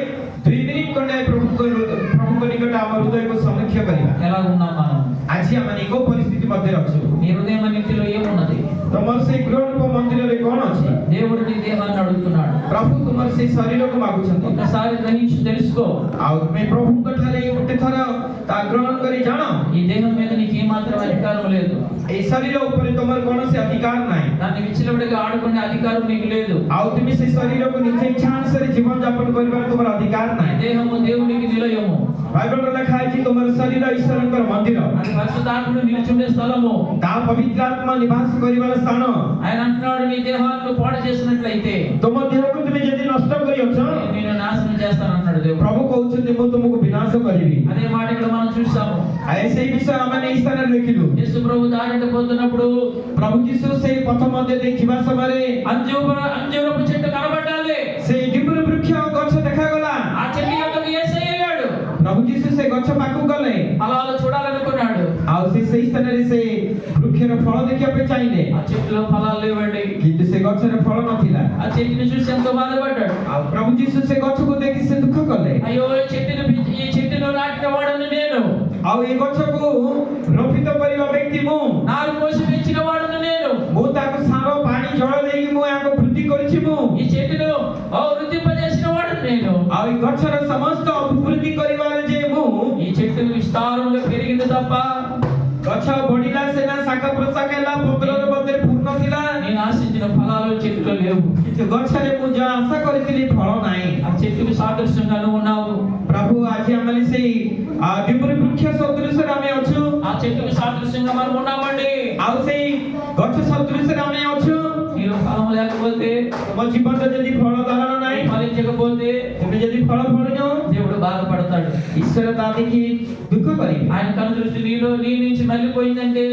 2 ମିନିଟ୍ ଖଣ୍ଡେ ପ୍ରଭୁଙ୍କ ନିକଟରେ ଆମ ହୃଦୟକୁ ସମୀକ୍ଷା କରିବା। ఎలా ఉన్నాం మనం? ଆଜି ଆମେ ଏକ ପରିସ୍ଥିତି ମଧ୍ୟରେ ଅଛୁ। నీ హృదయం అన్నిటిలో ఏమున్నది? ତମର ସେଇ ଗୃହରୂପ ମନ୍ଦିରରେ କଣ ଅଛି? దేవుడు నీ దేహాన్ని అడుగుతున్నాడు. ପ୍ରଭୁ ତୁମର ସେଇ ଶରୀରକୁ ମାଗୁଛନ୍ତି। ఒకసారి గ్రహించి తెలుసుకో. ଆଉ ତୁମେ ପ୍ରଭୁଙ୍କ ଠାରେ ଗୋଟେ ଥର ତା ଗ୍ରହଣ କରି ଜାଣ, ఈ దేహం మీద నీకు ఏమాత్రం అధికారం లేదు. এই ଶରୀର ଉପରେ ତମର କୌଣସି ଅଧିକାର ନାହିଁ। దాన్ని విచ్చలవిడిగా ఆడుకునే అధికారం నీకు లేదు. ଆଉ ତୁମେ ସେଇ ଶରୀରକୁ ନିଜ ଇଚ୍ଛା ଅନୁସାରେ ଜୀବନ ଯାପନ କରିବାର ତୁମର ଅଧିକାର ఈ ନାହିଁ। దేహము దేవునికి నిలయము. ବାଇବଲରେ ଲେଖା ହେଇଛି ତୁମର ଶରୀର ଈଶ୍ୱରଙ୍କର ମନ୍ଦିର, అది పరిశుద్ధాత్ముడు నిలిచుండే స్థలము. ତା ପବିତ୍ର ଆତ୍ମା ନିବାସ କରିବାର ସ୍ଥାନ। ఆయన అంటున్నాడు నీ దేహాన్ని పాడు చేసినట్లయితే ତୁମ ଦେହକୁ ତୁମେ ଯଦି ନଷ୍ଟ କରିଅଛ నేను నాశనం చేస్తాను అన్నాడు దేవుడు. ପ୍ରଭୁ କହୁଛନ୍ତି ମୁଁ ତୁମକୁ ବିନାଶ କରିବି। అదే మాట ఇక్కడ మనం చూసాము. ଆଉ ସେଇ ବିଷୟ ଆମେ ଏଇ ସ୍ଥାନରେ ଦେଖିଲୁ। యేసు ప్రభు దారిట పోతున్నప్పుడు ପ୍ରଭୁ ଯୀଶୁ ସେଇ ପଥ ମଧ୍ୟ ଦେଇ ଯିବା ସମୟରେ అంజూరపు చెట్టు కనబడ్డాలి. ସେଇ ଡିମ୍ବୁରୁ ବୃକ୍ଷ ଗଛ ଦେଖାଗଲା। ఆ చెట్టులో ఫలాలు లేవండి. କିନ୍ତୁ ସେ ଗଛରେ ଫଳ ନଥିଲା। ఆ చెట్టుని చూసి ఎంతో బాధపడ్డాడు. ଆଉ ପ୍ରଭୁ ଯୀଶୁ ସେ ଗଛକୁ ଦେଖି ସେ ଦୁଃଖ କଲେ। అయ్యో ఈ చెట్టును నాటిన వాడను నేను, ଆଉ ଏ గଛକୁ ରୋପିତ କରିବା ବ୍ୟକ୍ତି ମୁଁ। నారు పోసి పెంచిన వాడను నేను, ମୁଁ ତାକୁ ସାର ପାଣି ଜଳ ଦେଇକି ମୁଁ ଏହାକୁ ବୃଦ୍ଧି କରିଛି ମୁଁ। ఈ చెట్టును వృద్ధింపజేసిన వాడను నేను। ଆଉ ଏ ଗଛର ସମସ୍ତ ଅଭିବୃଦ୍ଧି କରିବାରେ ଯେ ମୁଁ। ఈ చెట్టు విస్తారంగా పెరిగింది తప్ప ଗଛ ବଢିଲା ସିନା, ଶାଖା ପ୍ରଶାଖା ହେଲା, ପତ୍ରର ମଧ୍ୟରେ ପୂର୍ଣ୍ଣ ଥିଲା, నేను ఆశించిన ఫలాలు చెట్టులో లేవు। କିନ୍ତୁ ଗଛରେ ମୁଁ ଯାହା ଆଶା କରିଥିଲି ଫଳ ନାହିଁ। ఆ చెట్టుకి సాదృశ్యంగా నువ్వు ఉన్నావు। ପ୍ରଭୁ ଆଜି ଆମେ ସେଇ ଡିମ୍ବୁରି ବୃକ୍ଷ ସଦୃଶରେ ଆମେ ଅଛୁ। ఆ చెట్టుకి సాదృశ్యంగా మనం ఉన్నామండి। ଆଉ ସେଇ ଗଛ ସଦୃଶରେ ଆମେ ଅଛୁ। నీలో ఫలం లేకపోతే, ତମ ଜୀବନରେ ଯଦି ଫଳ ଧାରଣ ନାହିଁ, ఫలించకపోతే ତୁମେ ଯଦି ଫଳ ଫଳୁନ, దేవుడు బాధపడతాడు। ଈଶ୍ୱର ତା ଦେଖି ଦୁଃଖ କରିବେ। ఆయన కను దృష్టి నీ నుంచి మళ్ళీపోయిందంటే,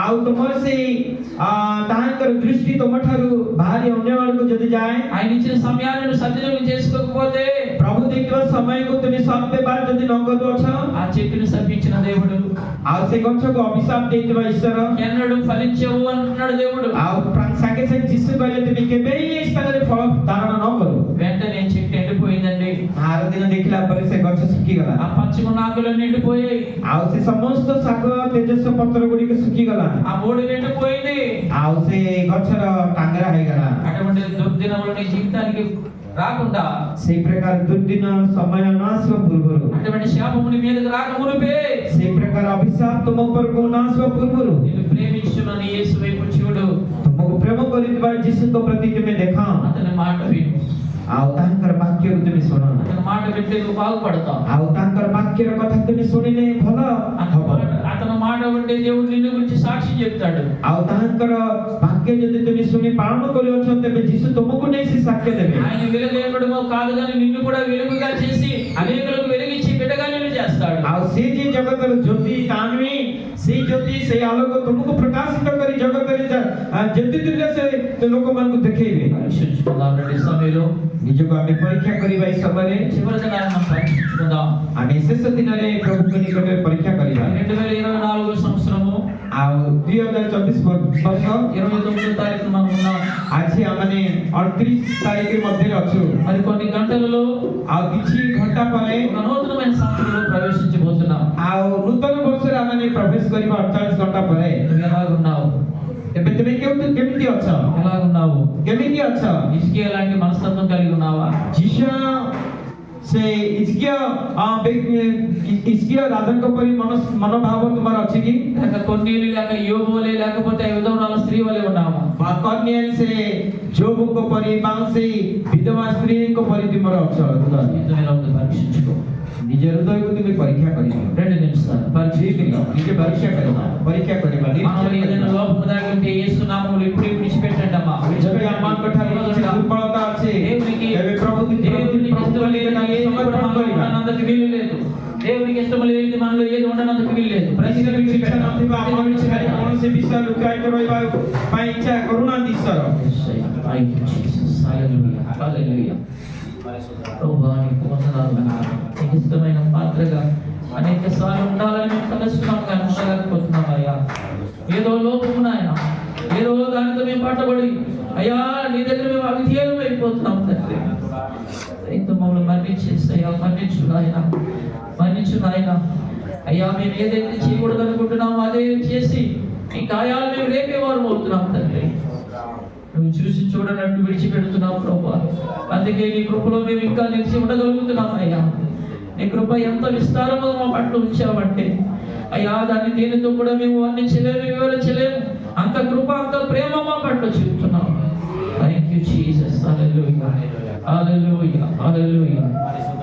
ଆଉ ତୁମର ସେଇ ତାହାଙ୍କର ଦୃଷ୍ଟି ତୁମଠାରୁ ବାହାରି ଅନ୍ୟ ଆଡ଼କୁ ଯଦି ଯାଏ, ఆయన ఇచ్చిన సమయాన్ని నువ్వు సద్వినియోగం చేసుకోకపోతే, ପ୍ରଭୁ ଦେଇଥିବା ସମୟକୁ ତୁମେ ସଦ୍ବ୍ୟବହାର ଯଦି ନ କରୁଅଛ, ఆ చెట్టుని శపించిన దేవుడు, ଆଉ ସେ ଗଛକୁ ଅଭିଶାପ ଦେଇଥିବା ଈଶ୍ୱର, ఎన్నడూ ఫలించవు అంటున్నాడు దేవుడు। ଆଉ ସାଙ୍ଗେ ସାଙ୍ଗେ ଯୀଶୁ କହିଲେ ତୁମେ କେବେ ହିଁ ଏ ସ୍ଥାନରେ ଫଳ ଧାରଣ ନ କର। వెంటనే చెట్టు ఎండిపోయిందండి। ଆର ଦିନ ଦେଖିଲା ପରେ ସେ ଗଛ ଶୁଖିଗଲା। ఆ పచ్చిగున్న ఆకులన్నీ ఎండిపోయాయి। ଆଉ ସେ ସମସ୍ତ ଶାଗ ତେଜସ୍ୱ ପତ୍ର ଗୁଡ଼ିକ ଶୁଖିଗଲା। ఆ బోడి ఎండిపోయింది। ଆଉ ସେ ଗଛର ଟାଙ୍ଗରା ହେଇଗଲା। అటువంటి దుర్దినములు నీ జీవితానికి రాకుండా, ସେଇ ପ୍ରକାର ଦୁର୍ଦିନ ସମୟ ନ ଆସିବା ପୂର୍ବରୁ, అటువంటి శాపము నీ మీదకి రాక మునిపే, ସେଇ ପ୍ରକାର ଅଭିଶାପ ତୁମ ଉପରକୁ ନ ଆସିବା ପୂର୍ବରୁ, నిన్ను ప్రేమించున్న నీ యేసు వైపు చూడు। ତୁମକୁ ପ୍ରେମ କରିଥିବା ଯୀଶୁଙ୍କ ପ୍ରତି ତୁମେ ଦେଖ। అతని మాట విను। ଆଉ ତାଙ୍କର ବାକ୍ୟକୁ ତୁମେ ଶୁଣ। అతని మాట వింటే నువ్వు బాగుపడతావు। ଆଉ ତାଙ୍କର ବାକ୍ୟର କଥା ତୁମେ ଶୁଣିଲେ ଭଲ ହବ। అతని మాట వింటే దేవుడు నిన్ను గురించి సాక్షి చెప్తాడు। ଆଉ ତାଙ୍କର ବାକ୍ୟ ଯଦି ତୁମେ ଶୁଣି ପାଳନ କରୁଅଛ, ତେବେ ଯୀଶୁ ତୁମକୁ ନେଇ ସେ ସାକ୍ଷ୍ୟ ଦେବେ। ఆయన వెలుగేయడమో కాదు కానీ నిన్ను కూడా వెలుగుగా చేసి అనేకులకు వెలిగించి బిడ్డగా నిన్ను చేస్తాడు। ଆଉ ସେ ଯେ ଜଗତର ଜ୍ୟୋତି ତା ନୁହେଁ, ସେଇ ଜ୍ୟୋତି ସେଇ ଆଲୋକ ତୁମକୁ ପ୍ରକାଶିତ କରି ଜଗତରେ ଜ୍ୟୋତି ତୁଲ୍ୟ ସେ ଲୋକମାନଙ୍କୁ ଦେଖେଇବେ। పరీక్షించుకుందాం రండి సమయంలో। ନିଜକୁ ଆମେ ପରୀକ୍ଷା କରିବା এই ସମୟରେ। చివరి దినాన్ని మనం పరీక్షించుకుందాం। ଆମେ ଶେଷ ଦିନରେ ପ୍ରଭୁଙ୍କ ନିକଟରେ ପରୀକ୍ଷା କରିବା। 2024 సంవత్సరము ଆଉ 2024 ବର୍ଷ 29వ తారీఖున మనం ఉన్నాం। ଆଜି ଆମେ 38 ତାରିଖ ମଧ୍ୟରେ ଅଛୁ। మరి కొన్ని గంటలలో ଆଉ କିଛି ଘଣ୍ଟା ପରେ ఒక నూతనమైన సంవత్సరంలో ప్రవేశించబోతున్నాం। ଆଉ ନୂତନ ବର୍ଷରେ ଆମେ ପ୍ରବେଶ କରିବା 48 ଘଣ୍ଟା ପରେ। నువ్వు ఎలాగున్నావు? ଏବେ ତୁମେ କେମିତି ଅଛ? ఎలాగున్నావు? କେମିତି ଅଛ? ఇసుకే లాంటి మనస్తత్వం కలిగి ఉన్నావా? ସେ ଇସ୍କିୟ ରାଜାଙ୍କ ପରି ମନୋଭାବ ତୁମର ଅଛି କି? లేక కొన్నేళ్ళు లేక యోబు వలె లేకపోతే విధవరాల స్త్రీ వలె ఉన్నావా? କର୍ନେଲ ସେ ଯୋବଙ୍କ ପରି ବା ସେଇ ବିଧବା ସ୍ତ୍ରୀଙ୍କ ପରି ତୁମର ଅଛ? పరీక్షించుకో। ନିଜ ହୃଦୟକୁ ତୁମେ ପରୀକ୍ଷା କରିବ। 2 నిమిషాలు పరీక్షించుకో। ନିଜେ పరీକ୍ଷା କରିବା। మనలో ఏదైనా లోపం దాగి ఉంటే యేసు నామములో ఇప్పుడు విడిచిపెట్టండి అమ్మా। ଯଦି ଆମମାନଙ୍କ ଠାରେ କିଛି ଦୁର୍ବଳତା ଅଛି, ଏବେ ପ୍ରଭୁ దేవునికి ఇష్టం లేనిది ఏది కూడా మనలో ఉండనందుకు వీలు లేదు। దేవునికి ఇష్టం లేనిది మనలో ఏది ఉండనందుకు వీలు లేదు। ప్రతిదీ విడిచిపెట్టాలి। କୌଣସି ବିଷୟ ଲୁକାୟିତ ରହିବା ପାଇଁ ଇଚ୍ଛା କରୁନାହାନ୍ତି ଈଶ୍ୱର। ఇష్టమైన పాత్రగా అనేక సార్లు ఉండాలని మేము తలస్తున్నాం కానీ ఉండలేకపోతున్నాం అయ్యా। ఏదో లోపము నాయన, ఏదో దానితో మేము పట్టబడి అయ్యా నీ దగ్గర మేము అవిధేయం అయిపోతున్నాం తండ్రి। ఇంత మమ్మల్ని మరణించేసి అయ్యా మరణించు నాయన అయ్యా మేము ఏదైతే చేయకూడదు అనుకుంటున్నామో అదే చేసి ఈ గాయాలు మేము రేపేవారు అవుతున్నాం తండ్రి। నువ్వు చూసి చూడనట్టు విడిచిపెడుతున్నావు ప్రభా। అందుకే నీ కృపలో మేము ఇంకా నిలిచి ఉండగలుగుతున్నాం అయ్యా। నీ కృప ఎంత విస్తారంగా మా పట్ల ఉంచావంటే అయ్యా దాన్ని దీనితో కూడా మేము వర్ణించలేము, వివరించలేము। అంత కృప అంత ప్రేమ మా పట్ల చూపుతున్నాం। Thank you Jesus. Hallelujah, hallelujah, hallelujah.